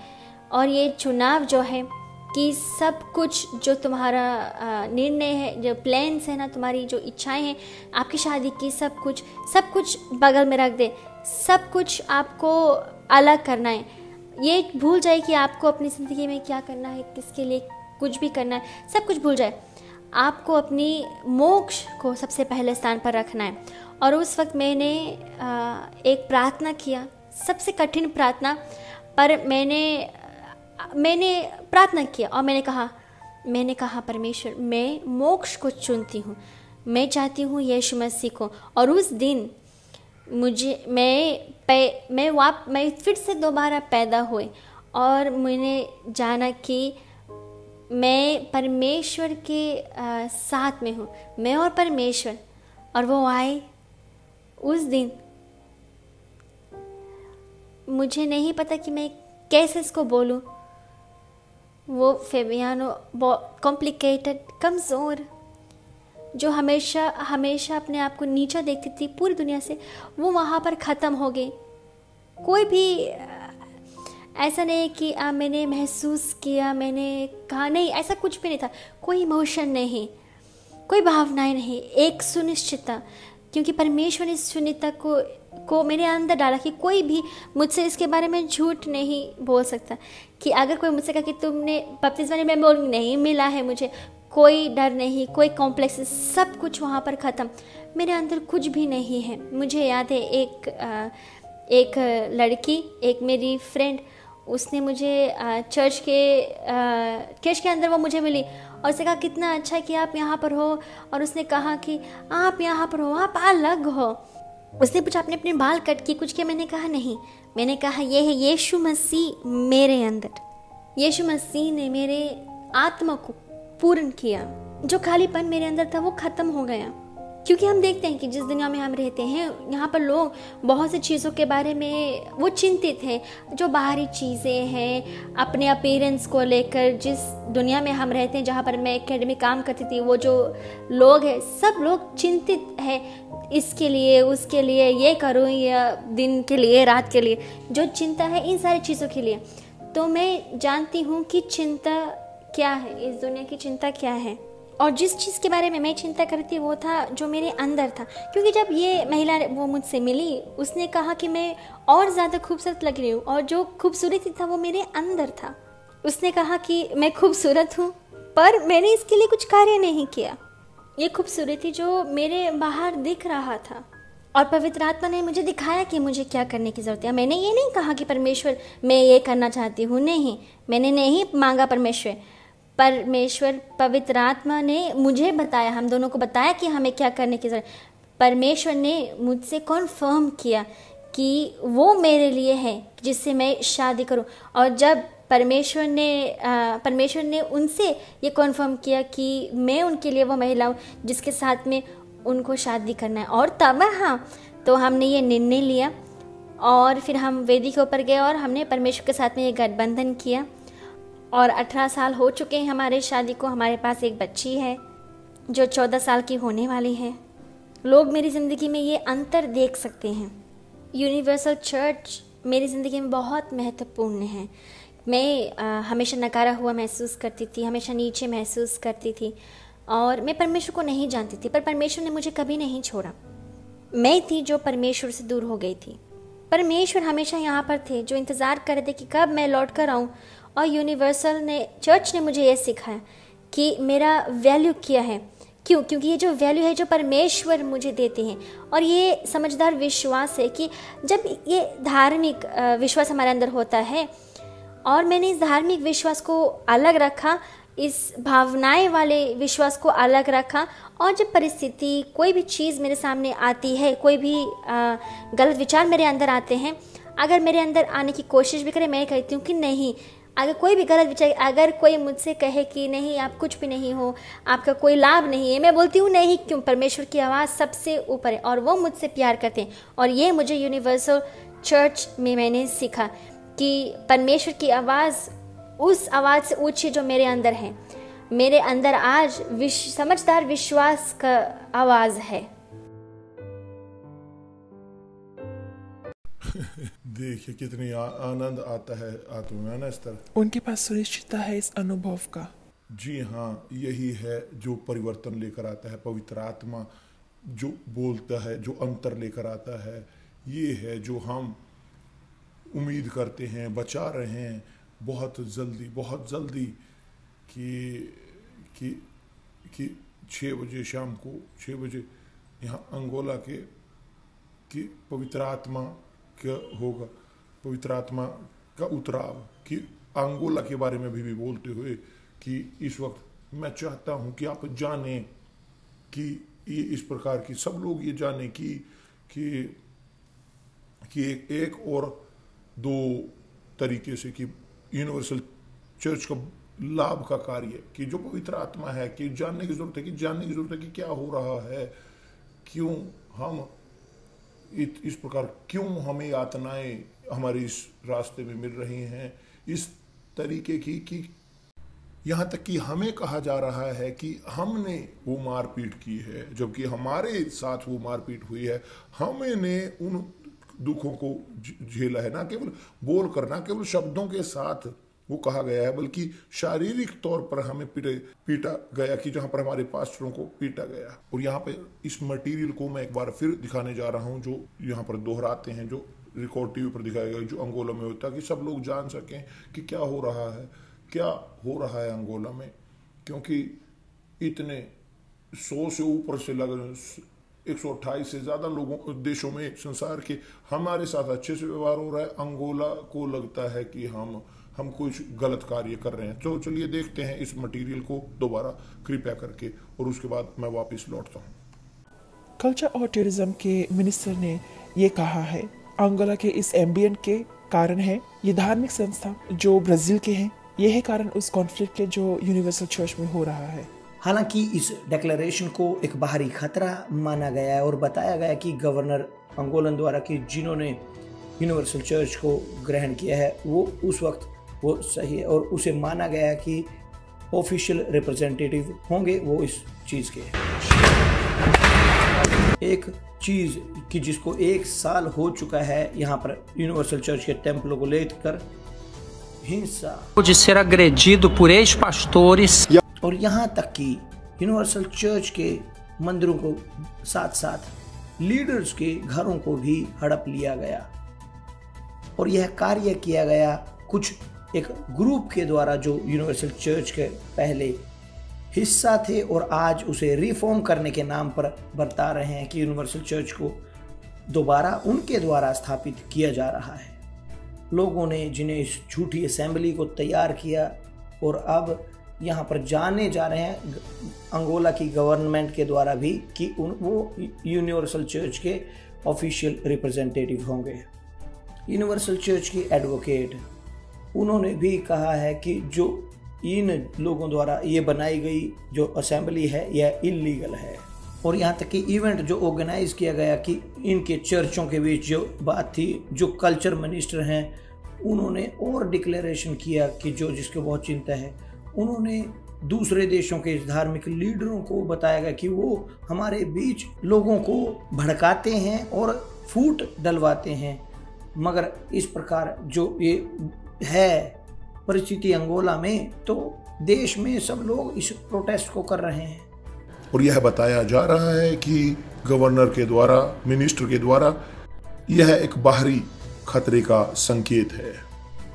और ये चुनाव जो है कि सब कुछ जो तुम्हारा निर्णय है, जो प्लान्स है ना, तुम्हारी जो इच्छाएं हैं, आपकी शादी की सब कुछ बगल में रख दे। सब कुछ आपको अलग करना है। ये भूल जाए कि आपको अपनी ज़िंदगी में क्या करना है, किसके लिए कुछ भी करना है, सब कुछ भूल जाए। आपको अपनी मोक्ष को सबसे पहले स्थान पर रखना है। और उस वक्त मैंने एक प्रार्थना किया, सबसे कठिन प्रार्थना, पर मैंने प्रार्थना किया और मैंने कहा परमेश्वर, मैं मोक्ष को चुनती हूँ, मैं चाहती हूँ यीशु मसीह को। और उस दिन मैं फिर से दोबारा पैदा हुए, और मैंने जाना कि मैं परमेश्वर के साथ में हूँ, मैं और परमेश्वर। और वो आए उस दिन। मुझे नहीं पता कि मैं कैसे इसको बोलूँ। वो फेबियानो बहुत कॉम्प्लिकेटेड, कमज़ोर, जो हमेशा अपने आप को नीचा देखती थी पूरी दुनिया से, वो वहाँ पर ख़त्म हो गई। कोई भी ऐसा नहीं कि मैंने महसूस किया, मैंने कहा, नहीं, ऐसा कुछ भी नहीं था। कोई इमोशन नहीं, कोई भावनाएं नहीं, एक सुनिश्चितता, क्योंकि परमेश्वर ने इस सुनिश्चितता को मेरे अंदर डाला कि कोई भी मुझसे इसके बारे में झूठ नहीं बोल सकता। कि अगर कोई मुझसे कहा कि तुमने बपतिस्मा में, मैं बोलूँगी नहीं, मिला है मुझे, कोई डर नहीं, कोई कॉम्प्लेक्स, सब कुछ वहाँ पर ख़त्म। मेरे अंदर कुछ भी नहीं है। मुझे याद है एक लड़की, एक मेरी फ्रेंड, उसने मुझे चर्च के अंदर वो मुझे मिली, और उसने कहा कितना अच्छा है कि आप यहाँ पर हो। और उसने कहा कि आप यहाँ पर हो, आप अलग हो। उसने पूछा आपने अपने बाल कट किए, कुछ किया? मैंने कहा नहीं। मैंने कहा ये है यीशु मसीह मेरे अंदर। यीशु मसीह ने मेरे आत्मा को पूर्ण किया। जो खालीपन मेरे अंदर था वो ख़त्म हो गया। क्योंकि हम देखते हैं कि जिस दुनिया में हम रहते हैं, यहाँ पर लोग बहुत सी चीज़ों के बारे में वो चिंतित हैं, जो बाहरी चीज़ें हैं, अपने अपीयरेंस को लेकर। जिस दुनिया में हम रहते हैं, जहाँ पर मैं एकेडमी काम करती थी, वो जो लोग हैं, सब लोग चिंतित हैं इसके लिए, उसके लिए, ये करूँ या दिन के लिए, रात के लिए, जो चिंता है इन सारी चीज़ों के लिए। तो मैं जानती हूँ कि चिंता क्या है, इस दुनिया की चिंता क्या है। और जिस चीज़ के बारे में मैं चिंता करती थी वो था जो मेरे अंदर था। क्योंकि जब ये महिला वो मुझसे मिली, उसने कहा कि मैं और ज़्यादा खूबसूरत लग रही हूँ, और जो खूबसूरती था वो मेरे अंदर था। उसने कहा कि मैं खूबसूरत हूँ, पर मैंने इसके लिए कुछ कार्य नहीं किया। ये खूबसूरती जो मेरे बाहर दिख रहा था, और पवित्र आत्मा ने मुझे दिखाया कि मुझे क्या करने की ज़रूरत है। मैंने ये नहीं कहा कि परमेश्वर मैं ये करना चाहती हूँ, नहीं, मैंने नहीं मांगा परमेश्वर, पवित्र आत्मा ने मुझे बताया, हम दोनों को बताया कि हमें क्या करने की ज़रूरत। परमेश्वर ने मुझसे कॉन्फर्म किया कि वो मेरे लिए है जिससे मैं शादी करूं। और जब परमेश्वर ने उनसे ये कॉन्फर्म किया कि मैं उनके लिए वो महिला हूँ जिसके साथ में उनको शादी करना है। और तब तो हमने ये निर्णय लिया, और फिर हम वेदी के ऊपर गए और हमने परमेश्वर के साथ में ये गठबंधन किया। और 18 साल हो चुके हैं हमारे शादी को। हमारे पास एक बच्ची है जो 14 साल की होने वाली है। लोग मेरी ज़िंदगी में ये अंतर देख सकते हैं। यूनिवर्सल चर्च मेरी ज़िंदगी में बहुत महत्वपूर्ण है, मैं हमेशा नकारा हुआ महसूस करती थी, हमेशा नीचे महसूस करती थी और मैं परमेश्वर को नहीं जानती थी, पर परमेश्वर ने मुझे कभी नहीं छोड़ा। मैं थी जो परमेश्वर से दूर हो गई थी। परमेश्वर हमेशा यहाँ पर थे जो इंतज़ार कर रहे थे कि कब मैं लौट कर आऊँ। और यूनिवर्सल ने, चर्च ने मुझे ये सिखाया कि मेरा वैल्यू क्या है। क्यों? क्योंकि ये जो वैल्यू है जो परमेश्वर मुझे देते हैं, और ये समझदार विश्वास है कि जब ये धार्मिक विश्वास हमारे अंदर होता है और मैंने इस धार्मिक विश्वास को अलग रखा, इस भावनाएं वाले विश्वास को अलग रखा, और जब परिस्थिति कोई भी चीज़ मेरे सामने आती है, कोई भी गलत विचार मेरे अंदर आते हैं, अगर मेरे अंदर आने की कोशिश भी करे, मैं कहती हूँ कि नहीं, अगर कोई भी गलत विचार, अगर कोई मुझसे कहे कि नहीं आप कुछ भी नहीं हो, आपका कोई लाभ नहीं है, मैं बोलती हूँ नहीं। क्यों? परमेश्वर की आवाज़ सबसे ऊपर है और वो मुझसे प्यार करते हैं। और ये मुझे यूनिवर्सल चर्च में मैंने सीखा कि परमेश्वर की आवाज़ उस आवाज़ से ऊँची जो मेरे अंदर है। मेरे अंदर आज समझदार विश्वास का आवाज़ है। देखिए कितनी आनंद आता है आत्मा में ना इस तरह। उनके पास सुनिश्चितता है इस अनुभव का। जी हाँ, यही है जो परिवर्तन लेकर आता है। पवित्र आत्मा जो बोलता है, जो अंतर लेकर आता है, ये है जो हम उम्मीद करते हैं, बचा रहे हैं बहुत जल्दी कि 6 बजे शाम को 6 बजे यहाँ अंगोला की पवित्र आत्मा क्या होगा, पवित्र आत्मा का उतराव, कि अंगोला के बारे में भी बोलते हुए कि इस वक्त मैं चाहता हूँ कि आप जानें कि ये इस प्रकार की सब लोग ये जानें कि एक और 2 तरीके से कि यूनिवर्सल चर्च का लाभ का कार्य, कि जो पवित्र आत्मा है, कि जानने की जरूरत है कि क्या हो रहा है, क्यों हम इस प्रकार, क्यों हमें यातनाएं हमारे इस रास्ते में मिल रही हैं, इस तरीके की कि यहाँ तक कि हमें कहा जा रहा है कि हमने वो मारपीट की है, जबकि हमारे साथ वो मारपीट हुई है। हमने उन दुखों को झेला है, ना केवल बोल कर, ना केवल शब्दों के साथ वो कहा गया है, बल्कि शारीरिक तौर पर हमें पीटा गया, कि जहां पर हमारे पास्टरों को पीटा गया। और यहाँ पे इस मटेरियल को मैं एक बार फिर दिखाने जा रहा हूँ, जो यहाँ पर दोहराते हैं, जो रिकॉर्ड टीवी पर दिखाया गया, जो अंगोला में होता है, कि सब लोग जान सकें कि क्या हो रहा है अंगोला में। क्योंकि इतने 100 से ऊपर से लग 128 से ज़्यादा देशों में संसार के हमारे साथ अच्छे से व्यवहार हो रहा है। अंगोला को लगता है कि हम कुछ गलत कार्य कर रहे हैं। तो चलिए देखते हैं इस मटेरियल को दोबारा कृपया करके, और उसके बाद मैं वापस लौटता हूँ। कल्चर और टूरिज्म के मिनिस्टर ने ये कहा है, अंगोला के इस एम्बियंट के कारण है ये धार्मिक संस्था जो ब्राजील के हैं, ये है कारण उस कॉन्फ्लिक्ट के जो यूनिवर्सल चर्च में हो रहा है। हालांकि इस डिक्लेरेशन को एक बाहरी खतरा माना गया है और बताया गया कि गवर्नर अंगोलन द्वारा कि जिन्होंने यूनिवर्सल चर्च को ग्रहण किया है वो उस वक्त वो सही है, और उसे माना गया है कि ऑफिशियल रिप्रेजेंटेटिव होंगे वो इस चीज़ के। एक चीज़ कि जिसको 1 साल हो चुका है यहाँ पर यूनिवर्सल चर्च के टेम्पलों को लेकर हिंसा, de ser agredido por ex-pastores, और यहाँ तक कि यूनिवर्सल चर्च के मंदिरों को साथ साथ लीडर्स के घरों को भी हड़प लिया गया। और यह कार्य किया गया कुछ एक ग्रुप के द्वारा जो यूनिवर्सल चर्च के पहले हिस्सा थे और आज उसे रिफॉर्म करने के नाम पर बता रहे हैं कि यूनिवर्सल चर्च को दोबारा उनके द्वारा स्थापित किया जा रहा है। लोगों ने जिन्हें इस झूठी असेंबली को तैयार किया और अब यहाँ पर जाने जा रहे हैं अंगोला की गवर्नमेंट के द्वारा भी कि वो यूनिवर्सल चर्च के ऑफिशियल रिप्रेजेंटेटिव होंगे। यूनिवर्सल चर्च की एडवोकेट उन्होंने भी कहा है कि जो इन लोगों द्वारा ये बनाई गई जो असेंबली है यह इलीगल है। और यहाँ तक कि इवेंट जो ऑर्गेनाइज किया गया कि इनके चर्चों के बीच जो बात थी, जो कल्चर मिनिस्टर हैं उन्होंने और डिक्लेरेशन किया कि जो जिसको बहुत चिंता है, उन्होंने दूसरे देशों के धार्मिक लीडरों को बताया गया कि वो हमारे बीच लोगों को भड़काते हैं और फूट डलवाते हैं। मगर इस प्रकार जो ये है परिस्थिति अंगोला में, तो देश में सब लोग इस प्रोटेस्ट को कर रहे हैं। और यह बताया जा रहा है कि गवर्नर के द्वारा, मिनिस्टर के द्वारा यह एक बाहरी खतरे का संकेत है।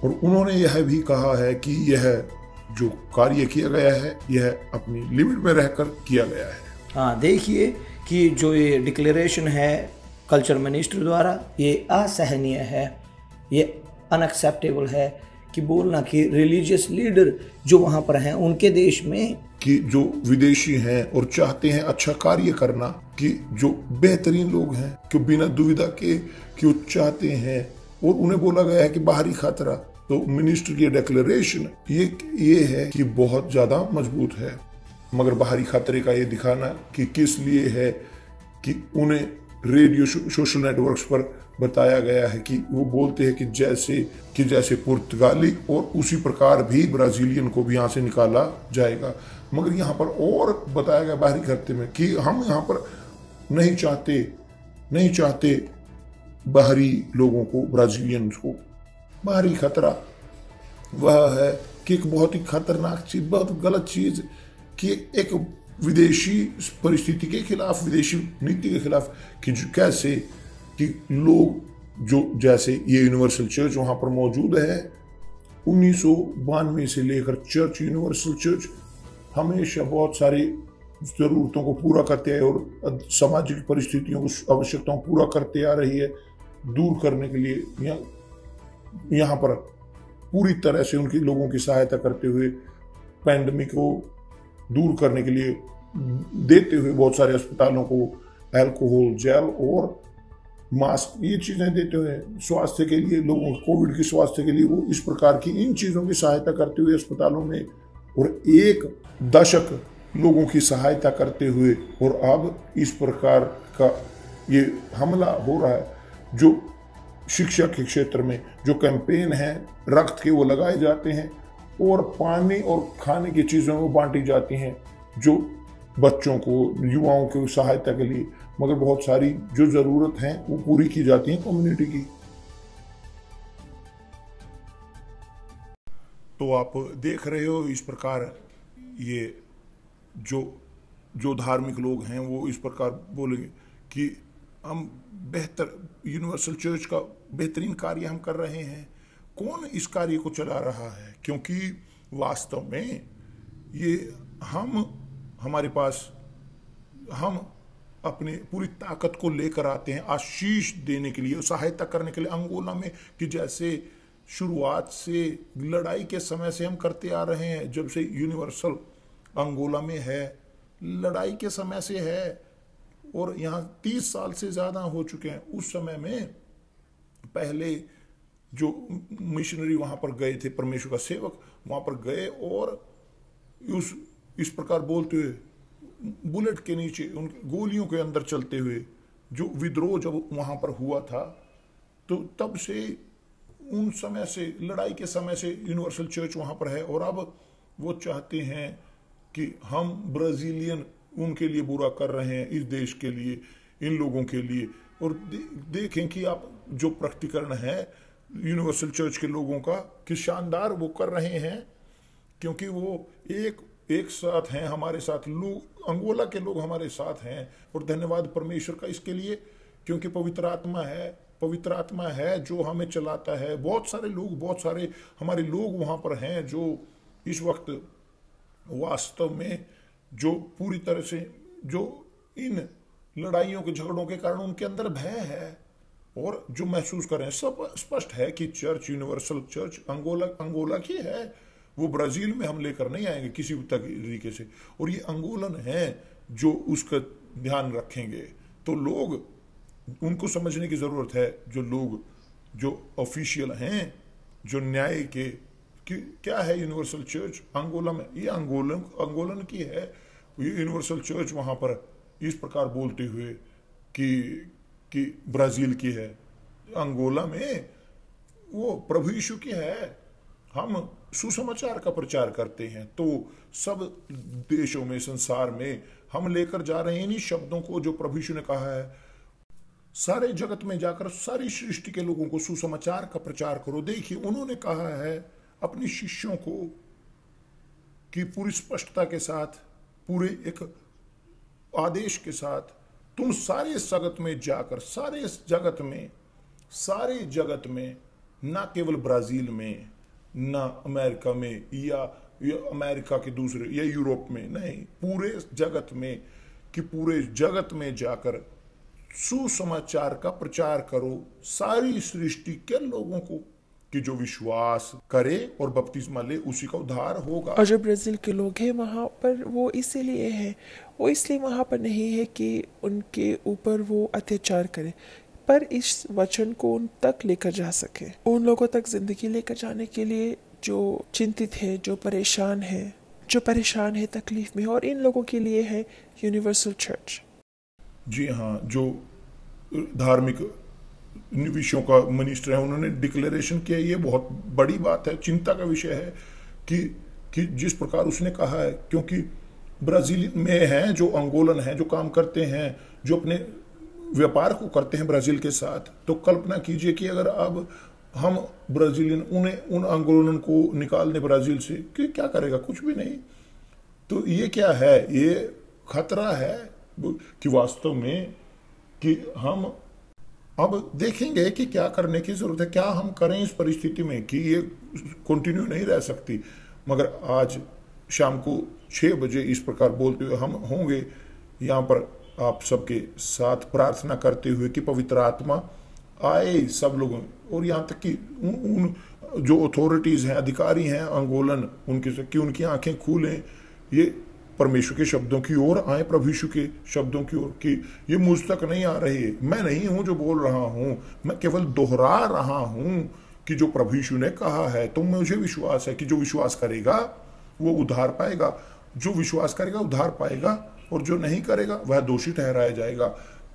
और उन्होंने यह भी कहा है कि यह जो कार्य किया गया है यह अपनी लिमिट में रहकर किया गया है। हाँ, देखिए कि जो ये डिक्लेरेशन है कल्चर मिनिस्टर द्वारा, ये असहनीय है, ये अनएक्सेप्टेबल है कि बोलना कि रिलीजियस लीडर जो वहाँ पर हैं उनके देश में, कि जो विदेशी हैं और चाहते हैं अच्छा कार्य करना, कि जो बेहतरीन लोग हैं कि बिना दुविधा के कि वो चाहते हैं, और उन्हें बोला गया है कि बाहरी खतरा। तो मिनिस्टर की डिक्लेरेशन ये है कि बहुत ज्यादा मजबूत है, मगर बाहरी खतरे का ये दिखाना कि किस लिए है कि उन्हें रेडियो सोशल नेटवर्क्स पर बताया गया है कि वो बोलते हैं कि जैसे पुर्तगाली और उसी प्रकार भी ब्राजीलियन को भी यहाँ से निकाला जाएगा। मगर यहाँ पर और बताया गया बाहरी खतरे में कि हम यहाँ पर नहीं चाहते बाहरी लोगों को, ब्राजीलियंस को। बाहरी खतरा वह है कि एक बहुत ही खतरनाक चीज, बहुत गलत चीज, कि एक विदेशी परिस्थिति के खिलाफ, विदेशी नीति के खिलाफ, कि कैसे कि लोग जो जैसे ये यूनिवर्सल चर्च वहां पर मौजूद है 1992 से लेकर चर्च, यूनिवर्सल चर्च हमेशा बहुत सारी जरूरतों को पूरा करते आए और सामाजिक परिस्थितियों को, आवश्यकताओं पूरा करते आ रही है। दूर करने के लिए यहाँ पर पूरी तरह से उनके लोगों की सहायता करते हुए, पैंडेमिक को दूर करने के लिए देते हुए बहुत सारे अस्पतालों को अल्कोहल जेल और मास्क, ये चीजें देते हुए स्वास्थ्य के लिए, लोगों को कोविड की स्वास्थ्य के लिए वो इस प्रकार की इन चीजों की सहायता करते हुए अस्पतालों में, और 1 दशक लोगों की सहायता करते हुए, और अब इस प्रकार का ये हमला हो रहा है। जो शिक्षा के क्षेत्र में जो कैंपेन है, रक्त के वो लगाए जाते हैं और पानी और खाने की चीज़ों को बांटी जाती हैं जो बच्चों को, युवाओं की सहायता के लिए, मगर बहुत सारी जो ज़रूरत है वो पूरी की जाती है कम्युनिटी की। तो आप देख रहे हो इस प्रकार ये जो धार्मिक लोग हैं वो इस प्रकार बोलेंगे कि हम बेहतर यूनिवर्सल चर्च का बेहतरीन कार्य हम कर रहे हैं। कौन इस कार्य को चला रहा है? क्योंकि वास्तव में ये हमारे पास हम अपने पूरी ताकत को लेकर आते हैं आशीष देने के लिए, सहायता करने के लिए अंगोला में, कि जैसे शुरुआत से लड़ाई के समय से हम करते आ रहे हैं, जब से यूनिवर्सल अंगोला में है, लड़ाई के समय से है, और यहाँ 30 साल से ज़्यादा हो चुके हैं। उस समय में पहले जो मिशनरी वहाँ पर गए थे, परमेश्वर का सेवक वहाँ पर गए और इस प्रकार बोलते हुए बुलेट के नीचे, उन गोलियों के अंदर चलते हुए, जो विद्रोह जब वहाँ पर हुआ था, तो तब से उन समय से, लड़ाई के समय से यूनिवर्सल चर्च वहाँ पर है। और अब वो चाहते हैं कि हम ब्राजीलियन उनके लिए बुरा कर रहे हैं, इस देश के लिए, इन लोगों के लिए। और देखें कि आप जो प्रकटीकरण है यूनिवर्सल चर्च के लोगों का, कि शानदार वो कर रहे हैं, क्योंकि वो एक साथ हैं हमारे साथ, लोग अंगोला के लोग हमारे साथ हैं। और धन्यवाद परमेश्वर का इसके लिए, क्योंकि पवित्र आत्मा है जो हमें चलाता है। बहुत सारे हमारे लोग वहाँ पर हैं जो इस वक्त वास्तव में जो पूरी तरह से जो इन लड़ाइयों के झगड़ों के कारण उनके अंदर भय है और जो महसूस कर रहे हैं। सब स्पष्ट है कि चर्च, यूनिवर्सल चर्च अंगोला की है, वो ब्राजील में हम लेकर नहीं आएंगे किसी तरीके से। और ये अंगोलन है जो उसका ध्यान रखेंगे। तो लोग, उनको समझने की जरूरत है, जो लोग जो ऑफिशियल हैं, जो न्याय के, कि क्या है यूनिवर्सल चर्च अंगोला में, ये अंगोलन की है। ये यूनिवर्सल चर्च वहाँ पर इस प्रकार बोलते हुए कि ब्राजील की है, अंगोला में वो प्रभु यीशु की है। हम सुसमाचार का प्रचार करते हैं, तो सब देशों में, संसार में हम लेकर जा रहे हैं इन्हीं शब्दों को जो प्रभु यीशु ने कहा है, सारे जगत में जाकर सारी सृष्टि के लोगों को सुसमाचार का प्रचार करो। देखिए उन्होंने कहा है अपने शिष्यों को कि पूरी स्पष्टता के साथ, पूरे एक आदेश के साथ, तुम सारे जगत में जाकर, सारे जगत में, ना केवल ब्राजील में, ना अमेरिका में या अमेरिका के दूसरे या यूरोप में, नहीं, पूरे जगत में, कि पूरे जगत में जाकर सुसमाचार का प्रचार करो सारी सृष्टि के लोगों को, कि जो विश्वास करे और बपतिस्मा ले उसी का उद्धार होगा। और जो ब्राजील के लोग हैं वहाँ पर, वो इसलिए वहाँ पर नहीं है कि उनके ऊपर वो अत्याचार करे, पर इस वचन को उन तक लेकर जा सके, उन लोगों तक जिंदगी लेकर जाने के लिए जो चिंतित है, जो परेशान है तकलीफ में, और इन लोगों के लिए है यूनिवर्सल चर्च। जी हाँ, जो धार्मिक विषयों का मिनिस्टर है, उन्होंने डिक्लेरेशन किया, ये बहुत बड़ी बात है, चिंता का विषय है कि जिस प्रकार उसने कहा है, क्योंकि ब्राजील में हैं जो अंगोलन हैं, जो काम करते हैं, जो अपने व्यापार को करते हैं ब्राजील के साथ, तो कल्पना कीजिए कि अगर अब हम ब्राजीलियन उन अंगोलन को निकाल दें ब्राजील से, कि क्या करेगा? कुछ भी नहीं। तो ये क्या है? ये खतरा है कि वास्तव में कि हम अब देखेंगे कि क्या करने की जरूरत है, क्या हम करें इस परिस्थिति में, कि ये कंटिन्यू नहीं रह सकती। मगर आज शाम को 6 बजे इस प्रकार बोलते हुए हम होंगे यहाँ पर आप सबके साथ, प्रार्थना करते हुए कि पवित्र आत्मा आए सब लोगों, और यहाँ तक कि उन जो अथॉरिटीज हैं, अधिकारी हैं अंगोलन, उनकी आंखें खुलें, ये परमेश्वर के शब्दों की ओर आए, प्रभु यीशु के शब्दों की ओर, कि ये मुझ तक नहीं आ रही, मैं नहीं हूं जो बोल रहा हूं, मैं केवल दोहरा रहा हूं कि जो प्रभु यीशु ने कहा है। तो मुझे विश्वास है कि जो विश्वास करेगा वो उद्धार पाएगा, जो विश्वास करेगा उद्धार पाएगा, और जो नहीं करेगा वह दोषी ठहराया जाएगा।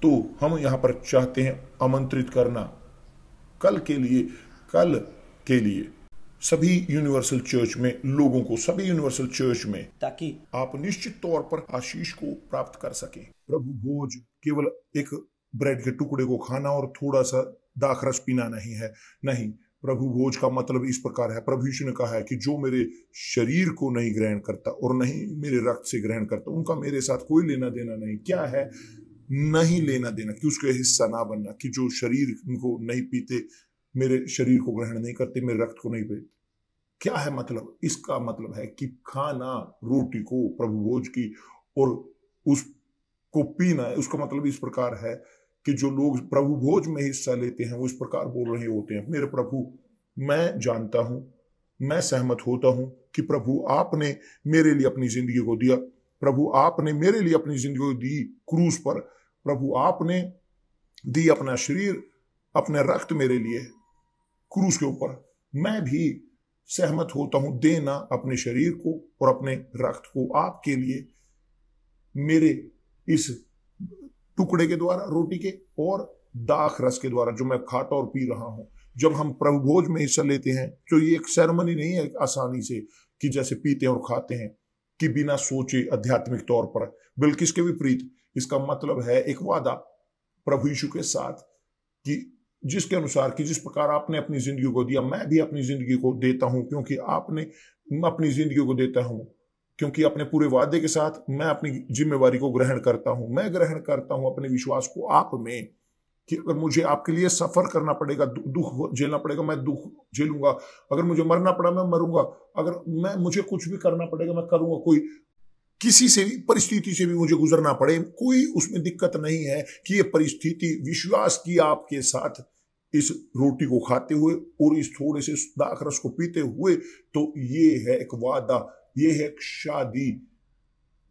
तो हम यहाँ पर चाहते हैं आमंत्रित करना कल के लिए सभी यूनिवर्सल चर्च में लोगों को, सभी यूनिवर्सल चर्च में, ताकि आप निश्चित तौर पर आशीष को प्राप्त कर सकें। प्रभु भोज केवल एक ब्रेड के टुकड़े को खाना और थोड़ा सा दाखरस पीना नहीं है, नहीं। प्रभु भोज का मतलब इस प्रकार है, प्रभु यीशु ने कहा है कि जो मेरे शरीर को नहीं ग्रहण करता और नहीं मेरे रक्त से ग्रहण करता, उनका मेरे साथ कोई लेना देना नहीं। क्या है नहीं लेना देना? कि उसके हिस्सा ना बनना, कि जो शरीर को नहीं पीते, मेरे शरीर को ग्रहण नहीं करते, मेरे रक्त को नहीं पीते। क्या है मतलब? इसका मतलब है कि खाना रोटी को, प्रभु भोज की, और उसको पीना है। उसका मतलब इस प्रकार है कि जो लोग प्रभु भोज में हिस्सा लेते हैं वो इस प्रकार बोल रहे होते हैं, मेरे प्रभु, मैं जानता हूं, मैं सहमत होता हूं कि प्रभु आपने मेरे लिए अपनी जिंदगी को दिया, प्रभु आपने मेरे लिए अपनी जिंदगी को दी क्रूस पर, प्रभु आपने दी अपना शरीर, अपने रक्त मेरे लिए क्रूस के ऊपर। मैं भी सहमत होता हूं देना अपने शरीर को और अपने रक्त को आपके लिए, मेरे इस टुकड़े के द्वारा, रोटी के और दाख रस के द्वारा जो मैं खाता और पी रहा हूं। जब हम प्रभु भोज में हिस्सा लेते हैं तो ये एक सेरेमनी नहीं है आसानी से कि जैसे पीते हैं और खाते हैं, कि बिना सोचे आध्यात्मिक तौर पर, बल्कि इसके विपरीत इसका मतलब है एक वादा प्रभु यीशु के साथ, कि जिसके अनुसार, कि जिस प्रकार आपने अपनी जिंदगी को दिया, मैं भी अपनी जिंदगी को देता हूं, क्योंकि आपने अपनी जिंदगी को देता हूं, क्योंकि अपने पूरे वादे के साथ मैं अपनी जिम्मेवारी को ग्रहण करता हूं। मैं ग्रहण करता हूं अपने विश्वास को आप में, कि अगर मुझे आपके लिए सफर करना पड़ेगा, दुख झेलना पड़ेगा, मैं दुख झेलूंगा। अगर मुझे मरना पड़ा, मैं मरूंगा। अगर मुझे कुछ भी करना पड़ेगा, मैं करूंगा। कोई किसी से भी परिस्थिति से भी मुझे गुजरना पड़े, कोई उसमें दिक्कत नहीं है कि ये परिस्थिति विश्वास की आपके साथ इस रोटी को खाते हुए और इस थोड़े से दाखरस को पीते हुए, तो ये है एक वादा, ये है एक शादी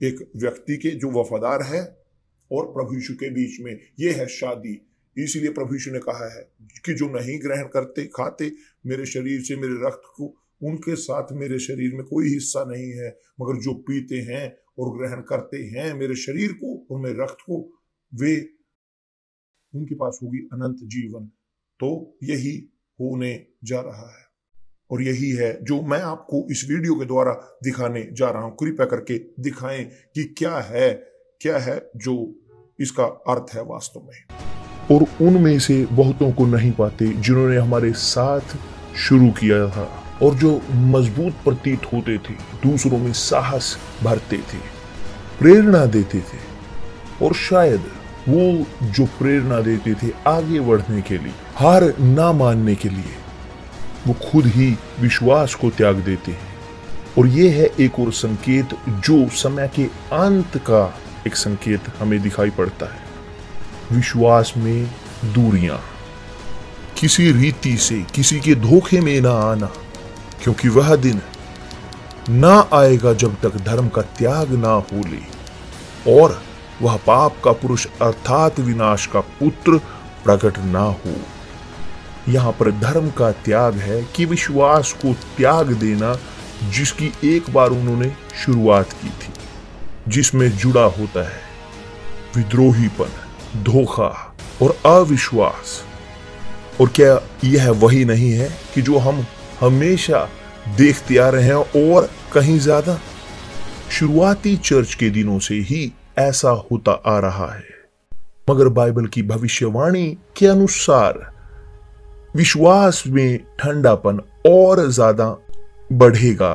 एक व्यक्ति के जो वफादार है और प्रभु यीशु के बीच में, ये है शादी। इसलिए प्रभु यीशु ने कहा है कि जो नहीं ग्रहण करते खाते मेरे शरीर से, मेरे रक्त को, उनके साथ मेरे शरीर में कोई हिस्सा नहीं है, मगर जो पीते हैं और ग्रहण करते हैं मेरे शरीर को और मेरे रक्त को, वे उनके पास होगी अनंत जीवन। तो यही होने जा रहा है और यही है जो मैं आपको इस वीडियो के द्वारा दिखाने जा रहा हूं। कृपया करके दिखाएं कि क्या है जो इसका अर्थ है वास्तव में। और उनमें से बहुतों को नहीं पाते जिन्होंने हमारे साथ शुरू किया था। और जो मजबूत प्रतीत होते थे, दूसरों में साहस भरते थे, प्रेरणा देते थे, और शायद वो जो प्रेरणा देते थे आगे बढ़ने के लिए, हार ना मानने के लिए, वो खुद ही विश्वास को त्याग देते हैं। और ये है एक और संकेत जो समय के अंत का एक संकेत हमें दिखाई पड़ता है। विश्वास में दूरियां, किसी रीति से किसी के धोखे में ना आना, क्योंकि वह दिन ना आएगा जब तक धर्म का त्याग ना हो ले और वह पाप का पुरुष अर्थात विनाश का पुत्र प्रकट ना हो। यहां पर धर्म का त्याग है कि विश्वास को त्याग देना, जिसकी एक बार उन्होंने शुरुआत की थी, जिसमें जुड़ा होता है विद्रोहीपन, धोखा और अविश्वास। और क्या यह वही नहीं है कि जो हम हमेशा देखते आ रहे हैं और कहीं ज्यादा? शुरुआती चर्च के दिनों से ही ऐसा होता आ रहा है, मगर बाइबल की भविष्यवाणी के अनुसार विश्वास में ठंडापन और ज्यादा बढ़ेगा।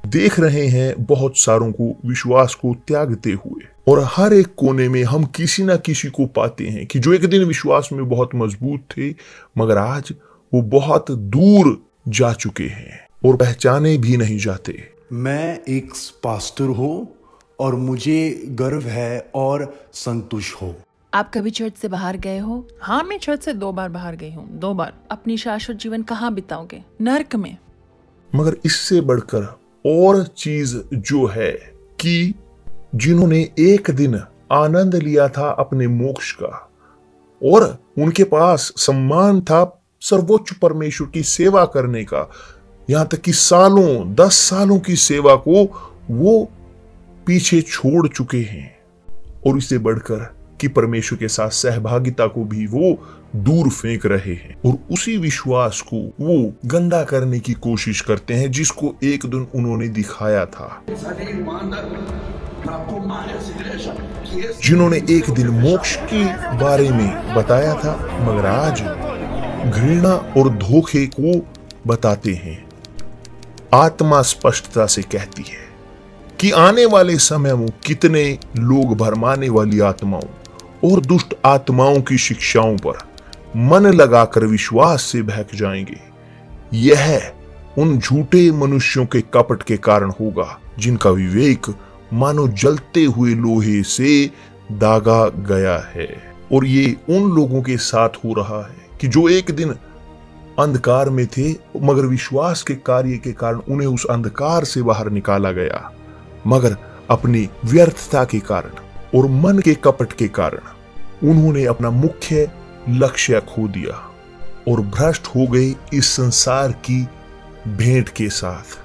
देख रहे हैं बहुत सारों को विश्वास को त्यागते हुए, और हर एक कोने में हम किसी ना किसी को पाते हैं कि जो एक दिन विश्वास में बहुत मजबूत थे, मगर आज वो बहुत दूर जा चुके हैं और पहचाने भी नहीं जाते। मैं एक पास्टर हूं और मुझे गर्व है और संतुष्ट हो। आप कभी चर्च से बाहर गए हो? हाँ, मैं चर्च से 2 बार बाहर गई हूँ, 2 बार। अपनी शाश्वत जीवन कहाँ बिताओगे? नर्क में। मगर इससे बढ़कर और चीज जो है कि जिन्होंने एक दिन आनंद लिया था अपने मोक्ष का और उनके पास सम्मान था सर्वोच्च परमेश्वर की सेवा करने का, यहां तक कि सालों 10 सालों की सेवा को वो पीछे छोड़ चुके हैं, और इससे बढ़कर कि परमेश्वर के साथ सहभागिता को भी वो दूर फेंक रहे हैं और उसी विश्वास को वो गंदा करने की कोशिश करते हैं जिसको एक दिन उन्होंने दिखाया था। जिन्होंने एक दिन मोक्ष के बारे में बताया था, मगर आज घृणा और धोखे को बताते हैं। आत्मा स्पष्टता से कहती है कि आने वाले समय में कितने लोग भरमाने वाली आत्माओं और दुष्ट आत्माओं की शिक्षाओं पर मन लगाकर विश्वास से बहक जाएंगे। यह उन झूठे मनुष्यों के कपट के कारण होगा जिनका विवेक मानो जलते हुए लोहे से दागा गया है। और ये उन लोगों के साथ हो रहा है कि जो एक दिन अंधकार में थे, मगर विश्वास के कार्य के कारण उन्हें उस अंधकार से बाहर निकाला गया, मगर अपनी व्यर्थता के कारण और मन के कपट के कारण उन्होंने अपना मुख्य लक्ष्य खो दिया और भ्रष्ट हो गए इस संसार की भेंट के साथ।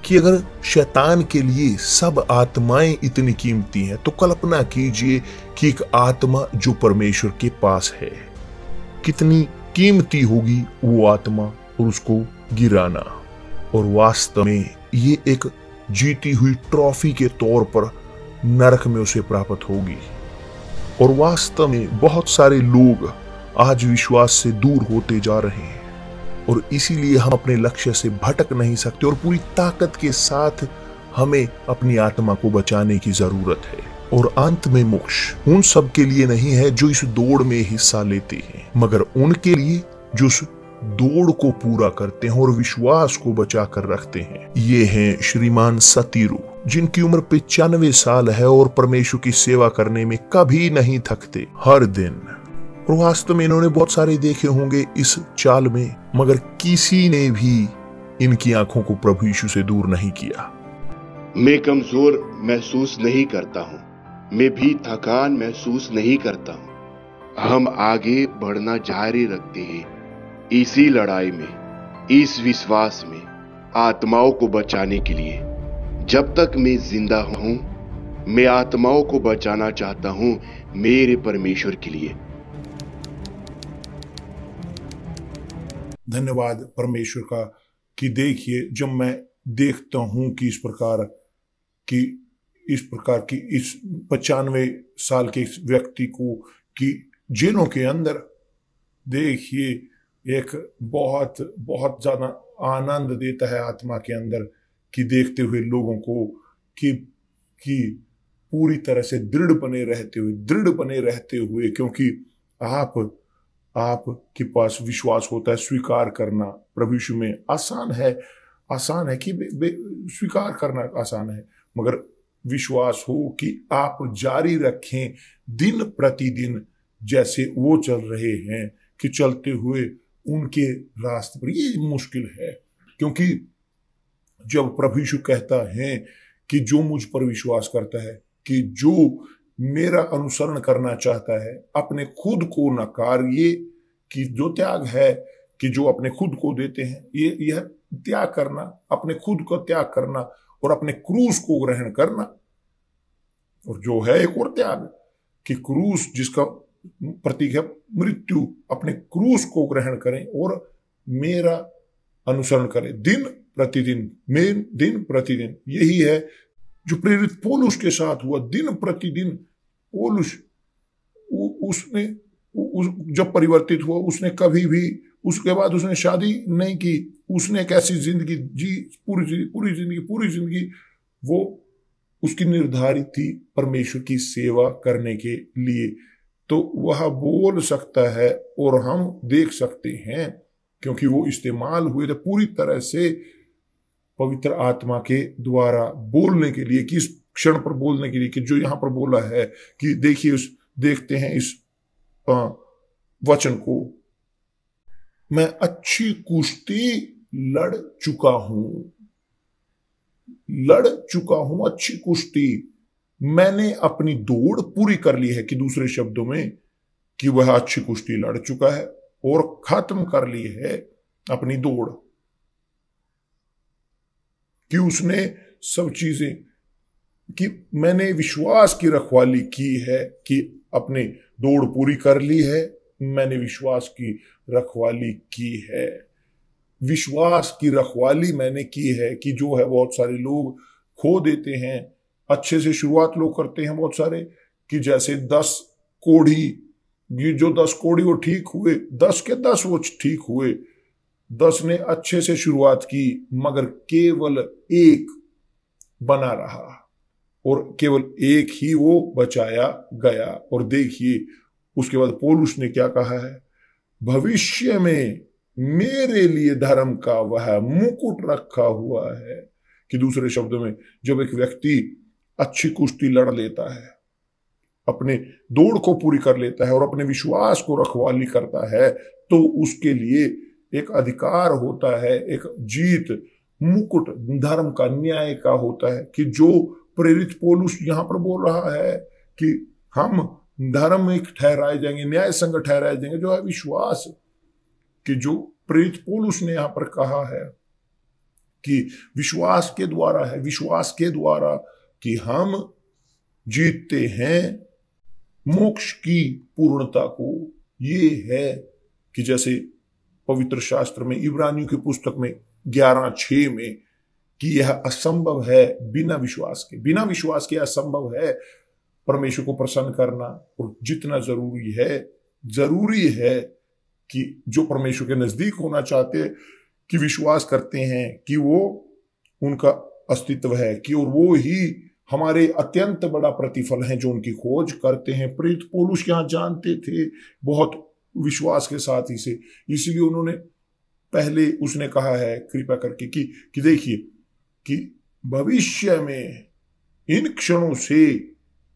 कि अगर शैतान के लिए सब आत्माएं इतनी कीमती हैं, तो कल्पना कीजिए कि एक आत्मा जो परमेश्वर के पास है, कितनी कीमती होगी वो आत्मा और उसको गिराना। और वास्तव में ये एक जीती हुई ट्रॉफी के तौर पर नरक में उसे प्राप्त होगी। और वास्तव में बहुत सारे लोग आज विश्वास से दूर होते जा रहे हैं, और इसीलिए हम अपने लक्ष्य से भटक नहीं सकते, और पूरी ताकत के साथ हमें अपनी आत्मा को बचाने की जरूरत है। और अंत में मोक्ष उन सब के लिए नहीं है जो इस दौड़ में हिस्सा लेते हैं, मगर उनके लिए जो उस दौड़ को पूरा करते हैं और विश्वास को बचा कर रखते हैं। ये हैं श्रीमान सतीरू, जिनकी उम्र 95 साल है और परमेश्वर की सेवा करने में कभी नहीं थकते, हर दिन। और वास्तव में इन्होंने बहुत सारे देखे होंगे इस चाल में, मगर किसी ने भी इनकी आंखों को प्रभु यीशु से दूर नहीं किया। मैं कमजोर महसूस नहीं करता हूँ, मैं भी थकान महसूस नहीं करता हूँ। हम आगे बढ़ना जारी रखते हैं इसी लड़ाई में, इस विश्वास में, आत्माओं को बचाने के लिए। जब तक मैं जिंदा हूं, मैं आत्माओं को बचाना चाहता हूं मेरे परमेश्वर के लिए। धन्यवाद परमेश्वर का कि देखिए, जब मैं देखता हूं कि इस प्रकार की इस 95 साल के इस व्यक्ति को कि जिन्हों के अंदर देखिए एक बहुत बहुत ज्यादा आनंद देता है आत्मा के अंदर कि देखते हुए लोगों को कि पूरी तरह से दृढ़ बने रहते हुए, क्योंकि आपके पास विश्वास होता है। स्वीकार करना प्रभु यीशु में आसान है कि स्वीकार करना आसान है, मगर विश्वास हो कि आप जारी रखें दिन प्रतिदिन जैसे वो चल रहे हैं, कि चलते हुए उनके रास्ते पर। ये मुश्किल है, क्योंकि जब प्रभु यीशु कहता है कि जो मुझ पर विश्वास करता है, कि जो मेरा अनुसरण करना चाहता है, अपने खुद को नकारिए, कि जो त्याग है, कि जो अपने खुद को देते हैं, यह त्याग करना, अपने खुद को त्याग करना और अपने क्रूस को ग्रहण करना। और जो है एक और त्याग, कि क्रूस जिसका प्रतीक है मृत्यु, अपने क्रूस को ग्रहण करें और मेरा अनुसरण करें दिन प्रतिदिन। यही है जो प्रेरित पौलुस के साथ हुआ। दिन प्रतिदिन पौलुस उसने जब परिवर्तित हुआ, उसने कभी भी उसके बाद उसने शादी नहीं की, उसने एक ऐसी जिंदगी जी, पूरी जिंदगी वो उसकी निर्धारित थी परमेश्वर की सेवा करने के लिए। तो वह बोल सकता है और हम देख सकते हैं, क्योंकि वो इस्तेमाल हुए थे पूरी तरह से पवित्र आत्मा के द्वारा बोलने के लिए, कि इस क्षण पर बोलने के लिए, कि जो यहां पर बोला है कि देखते हैं इस वचन को, मैं अच्छी कुश्ती लड़ चुका हूं अच्छी कुश्ती, मैंने अपनी दौड़ पूरी कर ली है। कि दूसरे शब्दों में कि वह अच्छी कुश्ती लड़ चुका है और खत्म कर ली है अपनी दौड़, कि उसने सब चीजें, कि मैंने विश्वास की रखवाली की है, कि अपनी दौड़ पूरी कर ली है, मैंने विश्वास की रखवाली की है। विश्वास की रखवाली मैंने की है, कि जो है बहुत सारे लोग खो देते हैं। अच्छे से शुरुआत लोग करते हैं बहुत सारे, कि जैसे 10 कोढ़ी, ये जो 10 कोढ़ी वो ठीक हुए, 10 के 10 वो ठीक हुए, 10 ने अच्छे से शुरुआत की, मगर केवल एक बना रहा और केवल एक ही वो बचाया गया। और देखिए उसके बाद पौलुस ने क्या कहा है, भविष्य में मेरे लिए धर्म का वह मुकुट रखा हुआ है। कि दूसरे शब्दों में, जब एक व्यक्ति अच्छी कुश्ती लड़ लेता है, अपने दौड़ को पूरी कर लेता है और अपने विश्वास को रखवाली करता है, तो उसके लिए एक अधिकार होता है, एक जीत, मुकुट धर्म का, न्याय का होता है। कि जो प्रेरित पौलुस यहां पर बोल रहा है कि हम धर्म में ठहराए जाएंगे, न्याय संग ठहराए जाएंगे, जो है विश्वास। कि जो प्रेरित पौलुस ने यहां पर कहा है कि विश्वास के द्वारा कि हम जीतते हैं मोक्ष की पूर्णता को। ये है कि जैसे पवित्र शास्त्र में, इब्रानियों की पुस्तक में 11:6 में, कि यह असंभव है बिना विश्वास के असंभव है परमेश्वर को प्रसन्न करना। और जितना जरूरी है कि जो परमेश्वर के नजदीक होना चाहते, कि विश्वास करते हैं कि वो उनका अस्तित्व है, कि और वो ही हमारे अत्यंत बड़ा प्रतिफल है जो उनकी खोज करते हैं। प्रेरित पौलुस यहां जानते थे बहुत विश्वास के साथ ही से, इसीलिए उन्होंने पहले उसने कहा है कृपया करके कि देखिए कि भविष्य में इन क्षणों से,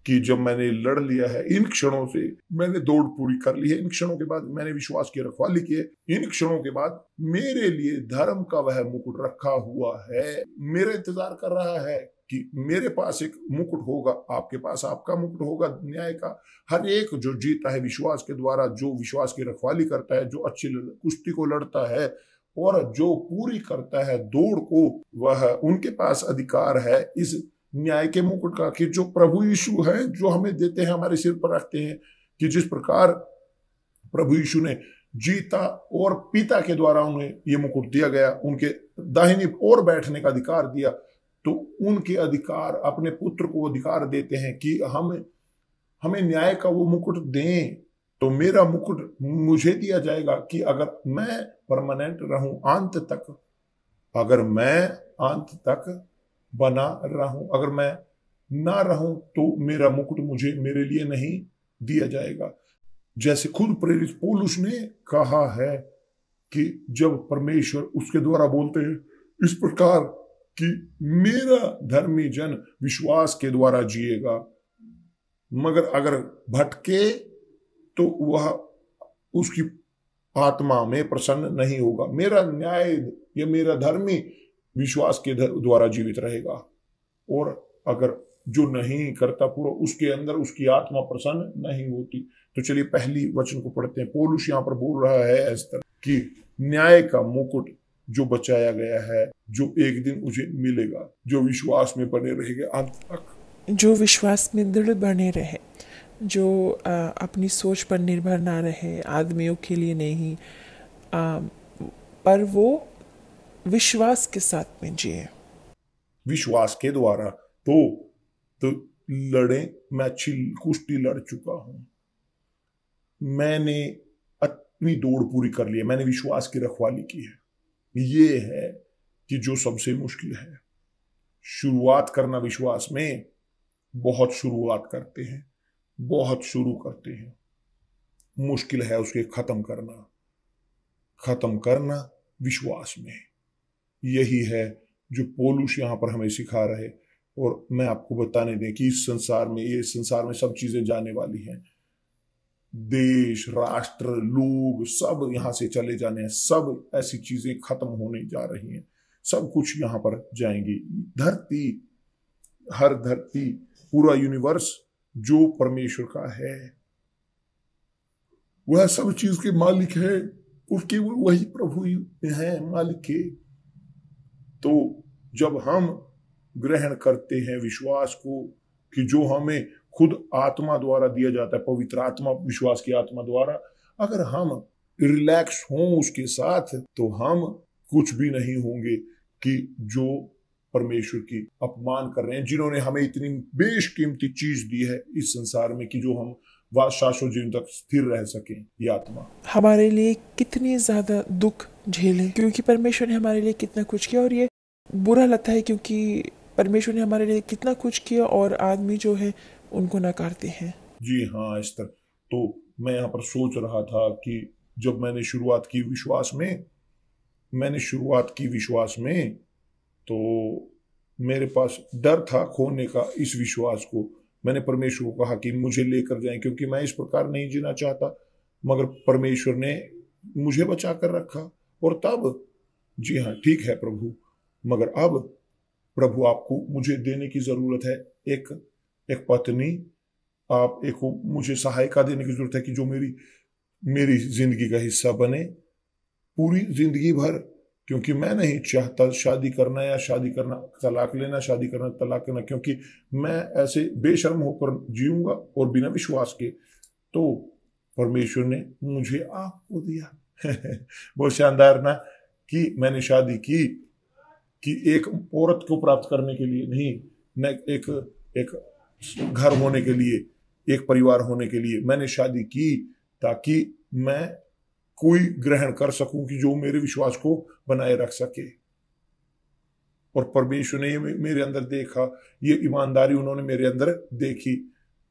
कि जब मैंने लड़ लिया है, इन क्षणों से मैंने दौड़ पूरी कर ली है, इन क्षणों के बाद मैंने विश्वास की रखवाली की है, इन क्षणों के बाद मेरे लिए धर्म का वह मुकुट रखा हुआ है, मेरा इंतजार कर रहा है कि मेरे पास एक मुकुट होगा, आपके पास आपका मुकुट होगा न्याय का। हर एक जो जीता है विश्वास के द्वारा, जो विश्वास की रखवाली करता है, जो अच्छी कुश्ती को लड़ता है और जो पूरी करता है दौड़ को, वह उनके पास अधिकार है इस न्याय के मुकुट का, कि जो प्रभु यीशु है जो हमें देते हैं, हमारे सिर पर रखते हैं। कि जिस प्रकार प्रभु यीशु ने जीता और पिता के द्वारा उन्हें ये मुकुट दिया गया, उनके दाहिनी ओर बैठने का अधिकार दिया, तो उनके अधिकार, अपने पुत्र को अधिकार देते हैं कि हमें न्याय का वो मुकुट दें। तो मेरा मुकुट मुझे दिया जाएगा कि अगर मैं परमानेंट रहूं अंत तक, अगर मैं अंत तक बना रहूं, अगर मैं ना रहूं तो मेरा मुकुट मुझे मेरे लिए नहीं दिया जाएगा। जैसे खुद प्रेरित पौलुस ने कहा है कि जब परमेश्वर उसके द्वारा बोलते हैं इस प्रकार कि मेरा धर्मी जन विश्वास के द्वारा जिएगा, मगर अगर भटके तो वह उसकी आत्मा में प्रसन्न नहीं होगा। मेरा न्याय या मेरा धर्मी विश्वास के द्वारा जीवित रहेगा, और अगर जो नहीं करता पूरा उसके अंदर उसकी आत्मा प्रसन्न नहीं होती। तो चलिए पहली वचन को पढ़ते हैं। पौलुस यहाँ पर बोल रहा है इस तरह कि न्याय का मुकुट जो बचाया गया है, जो एक दिन मुझे मिलेगा, जो विश्वास में बने रहेगा अंत तक, जो विश्वास में दृढ़ बने रहे, जो अपनी सोच पर निर्भर ना रहे, आदमियों के लिए नहीं, पर वो विश्वास के साथ में जिए। विश्वास के द्वारा तो लड़े। मैं अच्छी कुश्ती लड़ चुका हूं, मैंने अपनी दौड़ पूरी कर ली है, मैंने विश्वास की रखवाली की है। ये है कि जो सबसे मुश्किल है, शुरुआत करना विश्वास में। बहुत शुरुआत करते हैं, बहुत शुरू करते हैं, मुश्किल है उसके खत्म करना विश्वास में। यही है जो पौलुस यहां पर हमें सिखा रहे। और मैं आपको बताने दें कि इस संसार में, ये संसार में सब चीजें जाने वाली हैं। देश, राष्ट्र, लोग सब यहां से चले जाने हैं, सब ऐसी चीजें खत्म होने जा रही हैं, सब कुछ यहां पर जाएंगी। धरती, हर धरती, पूरा यूनिवर्स जो परमेश्वर का है, वह सब चीज के मालिक है, उसके वही प्रभु है मालिक के। तो जब हम ग्रहण करते हैं विश्वास को कि जो हमें खुद आत्मा द्वारा दिया जाता है, पवित्र आत्मा, विश्वास की आत्मा द्वारा, अगर हम रिलैक्स हों उसके साथ, तो हम कुछ भी नहीं होंगे कि जो परमेश्वर की अपमान कर रहे हैं, जिन्होंने हमें इतनी बेशकीमती चीज दी है इस संसार में कि जो हम शाश्वत जीवन तक स्थिर रह सकें। ये आत्मा हमारे लिए कितनी ज्यादा दुख झेले, क्योंकि परमेश्वर ने हमारे लिए कितना कुछ किया। और ये बुरा लगता है क्योंकि परमेश्वर ने हमारे लिए कितना कुछ किया और आदमी जो है उनको नकारते हैं। जी हाँ एस्तर, तो मैं यहाँ पर सोच रहा था कि जब मैंने शुरुआत की विश्वास में, तो मेरे पास डर था खोने का इस विश्वास को। मैंने परमेश्वर को कहा कि मुझे लेकर जाएं, क्योंकि मैं इस प्रकार नहीं जीना चाहता, मगर परमेश्वर ने मुझे बचा कर रखा। और तब, जी हाँ ठीक है प्रभु, मगर अब प्रभु आपको मुझे देने की जरूरत है एक पत्नी, आप एक मुझे सहायिका देने की जरूरत है कि जो मेरी जिंदगी का हिस्सा बने पूरी जिंदगी भर, क्योंकि मैं नहीं चाहता शादी करना तलाक लेना, शादी करना तलाक लेना, क्योंकि मैं ऐसे बेशर्म होकर जीऊंगा और बिना विश्वास के। तो परमेश्वर ने मुझे आपको दिया बहुत शानदार ना, कि मैंने शादी की कि एक औरत को प्राप्त करने के लिए नहीं, न एक घर होने के लिए, एक परिवार होने के लिए मैंने शादी की, ताकि मैं कोई ग्रहण कर सकूं कि जो मेरे विश्वास को बनाए रख सके। और परमेश्वर ने मेरे अंदर देखा, ये ईमानदारी उन्होंने मेरे अंदर देखी।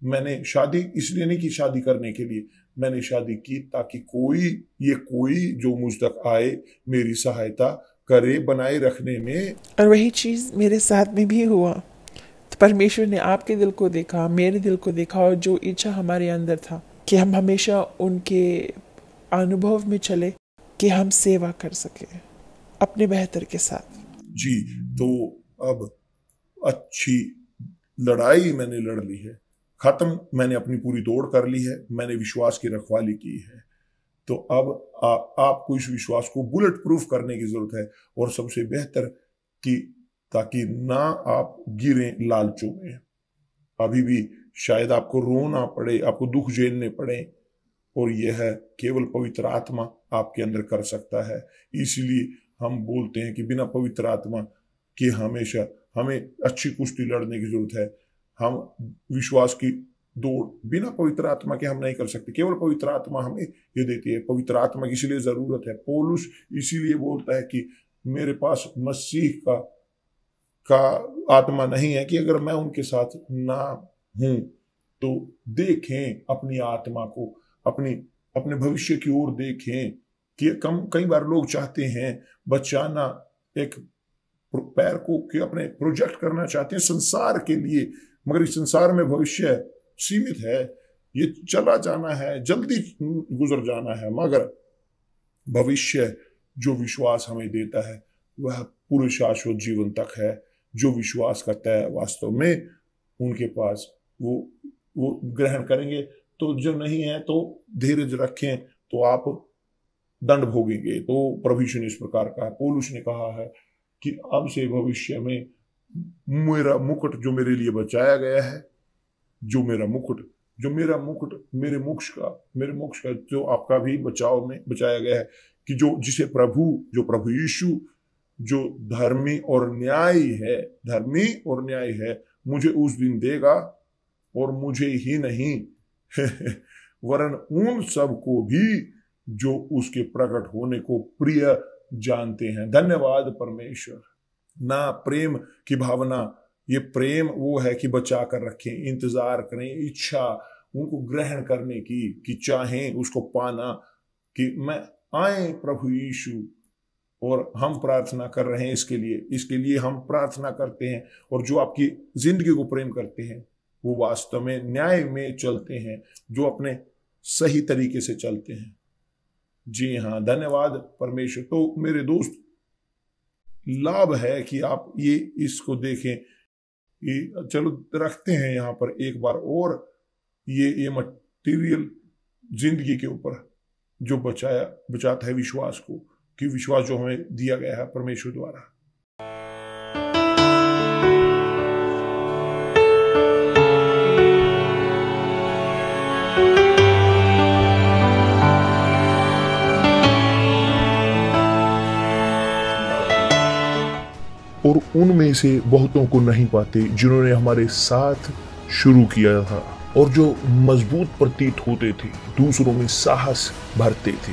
मैंने शादी इसलिए नहीं की शादी करने के लिए, मैंने शादी की ताकि कोई जो मुझ तक आए मेरी सहायता करे बनाए रखने में। और वही चीज मेरे साथ में भी हुआ। तो परमेश्वर ने आपके दिल को देखा, मेरे दिल को देखा, और जो इच्छा हमारे अंदर था कि हम हमेशा उनके अनुभव में चले, कि हम सेवा कर सके अपने बेहतर के साथ। जी, तो अब अच्छी लड़ाई मैंने लड़ ली है, खत्म, मैंने अपनी पूरी दौड़ कर ली है, मैंने विश्वास की रखवाली की है। तो अब आपको इस विश्वास को बुलेट प्रूफ करने की जरूरत है, और सबसे बेहतर कि ताकि ना आप गिरें लालचों में। अभी भी शायद आपको रोना पड़े, आपको दुख झेलने पड़े, और यह केवल पवित्र आत्मा आपके अंदर कर सकता है। इसलिए हम बोलते हैं कि बिना पवित्र आत्मा के हमेशा हमें अच्छी कुश्ती लड़ने की जरूरत है। हम विश्वास की दौड़ बिना पवित्र आत्मा के हम नहीं कर सकते, केवल पवित्र आत्मा हमें ये देती है। पवित्र आत्मा की इसलिए जरूरत है। पौलुस इसीलिए बोलता है कि मेरे पास मसीह का आत्मा नहीं है कि अगर मैं उनके साथ ना हूं तो देखें अपनी आत्मा को, अपने भविष्य की ओर देखें कि कई बार लोग चाहते हैं बचाना एक पैर को कि अपने प्रोजेक्ट करना चाहते हैं संसार के लिए, मगर इस संसार में भविष्य सीमित है, ये चला जाना है, जल्दी गुजर जाना है, मगर भविष्य जो विश्वास हमें देता है वह पूरे शाश्वत जीवन तक है। जो विश्वास करता है वास्तव में उनके पास वो ग्रहण करेंगे। तो जो नहीं है तो धीरज रखें तो आप दंड भोगेंगे। तो प्रभु यीशु ने इस प्रकार कहा, पौलुस ने कहा है कि अब से भविष्य में मेरा मुकुट जो मेरे लिए बचाया गया है, जो मेरा मुकुट मेरे मोक्ष का जो आपका भी बचाव में बचाया गया है, कि जिसे प्रभु यीशु जो धर्मी और न्यायी है मुझे उस दिन देगा, और मुझे ही नहीं वरन उन सब को भी जो उसके प्रकट होने को प्रिय जानते हैं। धन्यवाद परमेश्वर। ना प्रेम की भावना, ये प्रेम वो है कि बचा कर रखें, इंतजार करें, इच्छा उनको ग्रहण करने की, कि चाहें उसको पाना, कि मैं आए प्रभु यीशु। और हम प्रार्थना कर रहे हैं इसके लिए हम प्रार्थना करते हैं। और जो आपकी जिंदगी को प्रेम करते हैं वो वास्तव में न्याय में चलते हैं, जो अपने सही तरीके से चलते हैं। जी हाँ, धन्यवाद परमेश्वर। तो मेरे दोस्त, लाभ है कि आप ये इसको देखें। चलो रखते हैं यहाँ पर एक बार और ये मटीरियल जिंदगी के ऊपर जो बचाता है विश्वास को, कि विश्वास जो हमें दिया गया है परमेश्वर द्वारा। और उनमें से बहुतों को नहीं पाते जिन्होंने हमारे साथ शुरू किया था, और जो मजबूत प्रतीत होते थे, दूसरों में साहस भरते थे,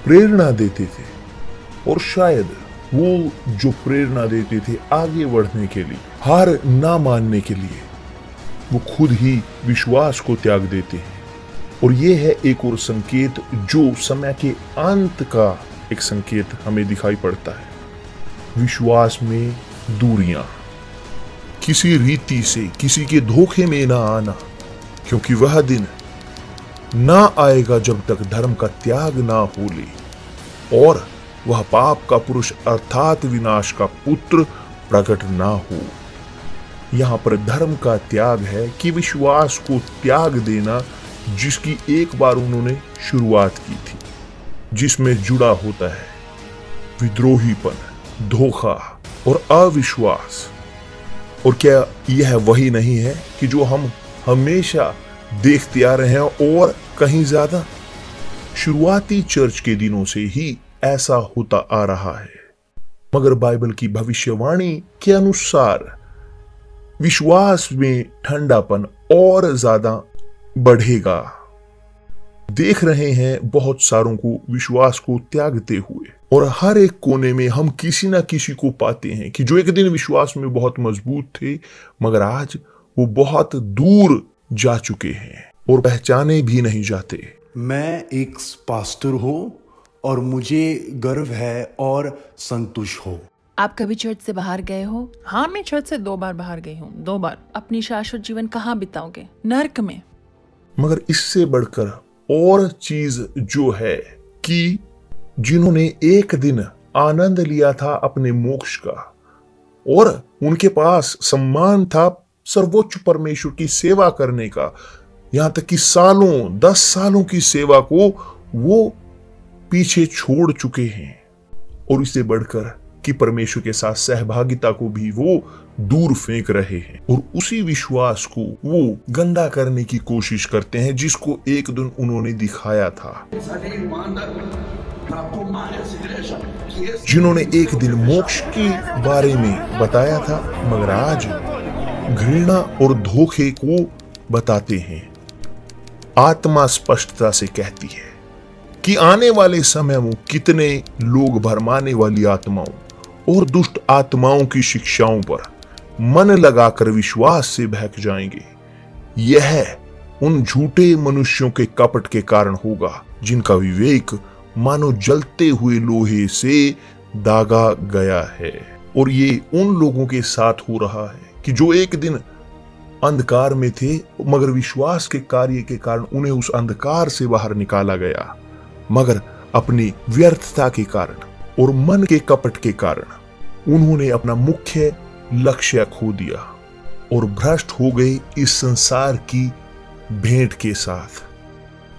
प्रेरणा देते थे, और शायद वो जो प्रेरणा देते थे आगे बढ़ने के लिए, हार ना मानने के लिए, वो खुद ही विश्वास को त्याग देते हैं। और ये है एक और संकेत जो समय के अंत का एक संकेत हमें दिखाई पड़ता है। विश्वास में दूरियां, किसी रीति से किसी के धोखे में ना आना, क्योंकि वह दिन ना आएगा जब तक धर्म का त्याग ना हो ले, और वह पाप का पुरुष अर्थात विनाश का पुत्र प्रकट ना हो। यहां पर धर्म का त्याग है कि विश्वास को त्याग देना, जिसकी एक बार उन्होंने शुरुआत की थी, जिसमें जुड़ा होता है विद्रोहीपन, धोखा और अविश्वास। और क्या यह वही नहीं है कि जो हम हमेशा देखते आ रहे हैं, और कहीं ज्यादा? शुरुआती चर्च के दिनों से ही ऐसा होता आ रहा है, मगर बाइबल की भविष्यवाणी के अनुसार विश्वास में ठंडापन और ज्यादा बढ़ेगा। देख रहे हैं बहुत सारों को विश्वास को त्यागते हुए, और हर एक कोने में हम किसी ना किसी को पाते हैं कि जो एक दिन विश्वास में बहुत मजबूत थे, मगर आज वो बहुत दूर जा चुके हैं और पहचाने भी नहीं जाते। मैं एक पास्टर हूं और मुझे गर्व है और संतोष हो। आप कभी चर्च से बाहर गए हो? हाँ, मैं चर्च से 2 बार बाहर गई हूँ, 2 बार। अपनी शाश्वत जीवन कहाँ बिताओगे? नर्क में। मगर इससे बढ़कर और चीज जो है कि जिन्होंने एक दिन आनंद लिया था अपने मोक्ष का, और उनके पास सम्मान था सर्वोच्च परमेश्वर की सेवा करने का, यहां तक कि 10 सालों की सेवा को वो पीछे छोड़ चुके हैं, और इससे बढ़कर कि परमेश्वर के साथ सहभागिता को भी वो दूर फेंक रहे हैं, और उसी विश्वास को वो गंदा करने की कोशिश करते हैं जिसको एक दिन उन्होंने दिखाया था। जिन्होंने एक दिन मोक्ष के बारे में बताया था, मगर आज घृणा और धोखे को बताते हैं। आत्मा स्पष्टता से कहती है कि आने वाले समय में कितने लोग भरमाने वाली आत्माओं और दुष्ट आत्माओं की शिक्षाओं पर मन लगाकर विश्वास से बहक जाएंगे। यह उन झूठे मनुष्यों के कपट के कारण होगा जिनका विवेक मानो जलते हुए लोहे से दागा गया है। और ये उन लोगों के साथ हो रहा है कि जो एक दिन अंधकार में थे, मगर विश्वास के कार्य के कारण उन्हें उस अंधकार से बाहर निकाला गया, मगर अपनी व्यर्थता के कारण और मन के कपट के कारण उन्होंने अपना मुख्य लक्ष्य खो दिया और भ्रष्ट हो गए इस संसार की भेंट के साथ।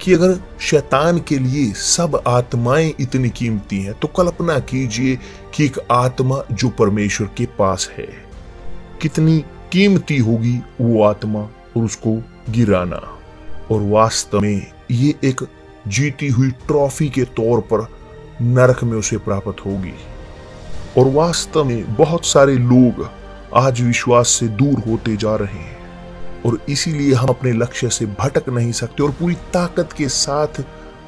कि अगर शैतान के लिए सब आत्माएं इतनी कीमती हैं, तो कल्पना कीजिए कि एक आत्मा जो परमेश्वर के पास है, कितनी कीमती होगी वो आत्मा और उसको गिराना। और वास्तव में ये एक जीती हुई ट्रॉफी के तौर पर नरक में उसे प्राप्त होगी। और वास्तव में बहुत सारे लोग आज विश्वास से दूर होते जा रहे हैं और इसीलिए हम अपने लक्ष्य से भटक नहीं सकते और पूरी ताकत के साथ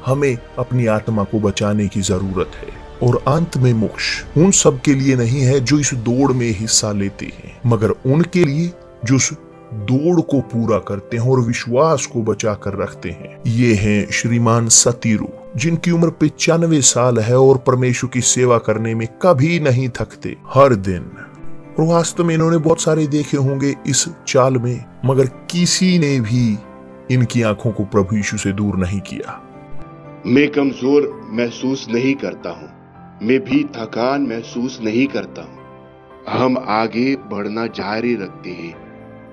हमें अपनी आत्मा को बचाने की जरूरत है। और अंत में मोक्ष उन सब के लिए नहीं है जो इस दौड़ में हिस्सा लेते हैं, मगर उनके लिए जो उस दौड़ को पूरा करते हैं और विश्वास को बचा कर रखते हैं। ये हैं श्रीमान सतीरू, जिनकी उम्र 95 साल है और परमेश्वर की सेवा करने में कभी नहीं थकते, हर दिन। और वास्तव में इन्होंने बहुत सारे देखे होंगे इस चाल में, मगर किसी ने भी इनकी आंखों को प्रभु यीशु से दूर नहीं किया। मैं कमजोर महसूस नहीं करता हूँ, मैं भी थकान महसूस नहीं करता हूँ। हम आगे बढ़ना जारी रखते हैं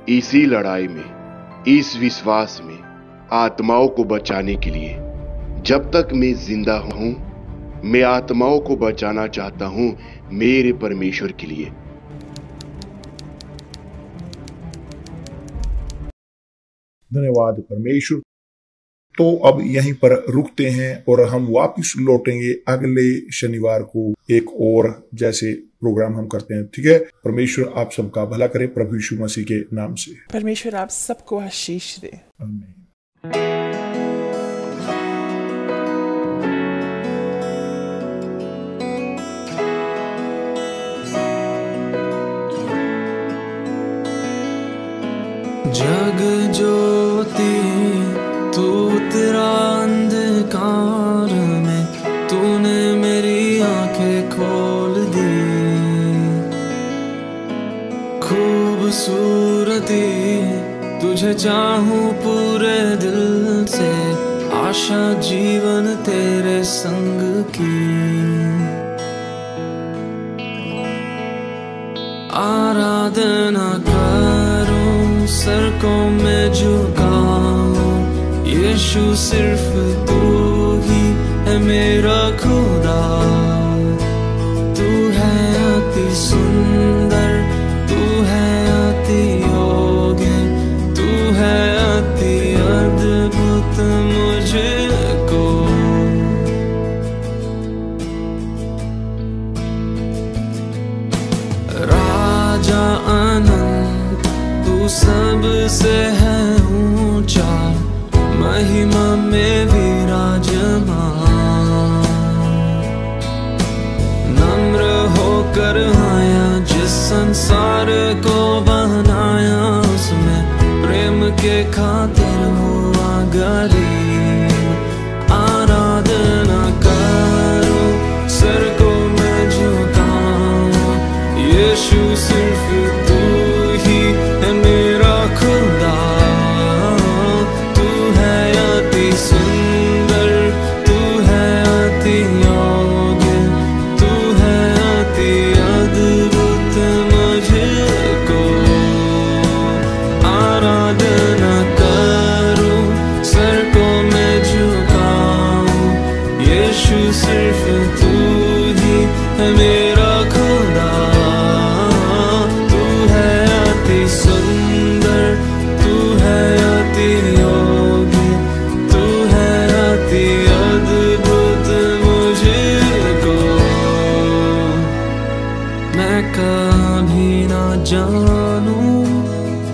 इसी लड़ाई में, इस विश्वास में, आत्माओं को बचाने के लिए। जब तक मैं जिंदा हूँ, मैं आत्माओं को बचाना चाहता हूँ मेरे परमेश्वर के लिए। धन्यवाद परमेश्वर। तो अब यहीं पर रुकते हैं और हम वापस लौटेंगे अगले शनिवार को एक और जैसे प्रोग्राम हम करते हैं। ठीक है, परमेश्वर आप सबका भला करे प्रभु यीशु मसीह के नाम से। परमेश्वर आप सबको आशीष दे। आमीन। जग ज्योति तू उतरा अंधकार में, तूने मेरी आंखें खोल दी। खूबसूरती तुझे चाहूं पूरे दिल से, आशा जीवन तेरे संग की। आराधना करूं, सर को मैं झुकाऊं, यीशु सिर्फ तू ही है मेरा खुदा। तू है अति सुंदर, तू है अति योग्य, तू है अति अद्भुत मुझको। राजा अनंत तू सबसे है ऊंचा, महिमा में विराजमान। नम्र होकर आया, जिस संसार को बनाया, उसमें प्रेम के खातिर हुआ गरीब। आराधना करो, सर को मैं झुकाऊं, यीशु सिर्फ तू ही है मेरा खुदा। सुंदर तू है अति योग्य, तू है अति अद्भुत मुझको। आराधना करूं, सर को मैं झुकाऊं, यीशु सिर्फ तू ही है मेरा खुदा। तू है अति सुंदर, तू है अति योग्य, अद्भुत मुझको। मैं कभी ना जानूं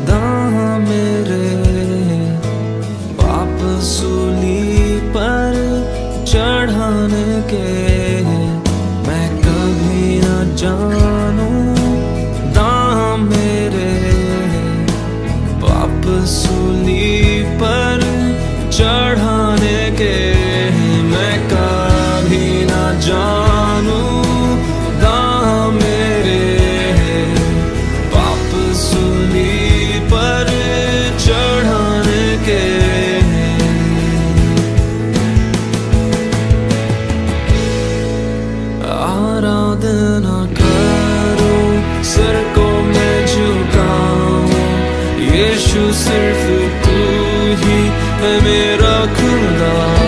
दाह मेरे बाप सूली पर चढ़ाने के, मैं कभी ना जानूं है मेरा खुदा।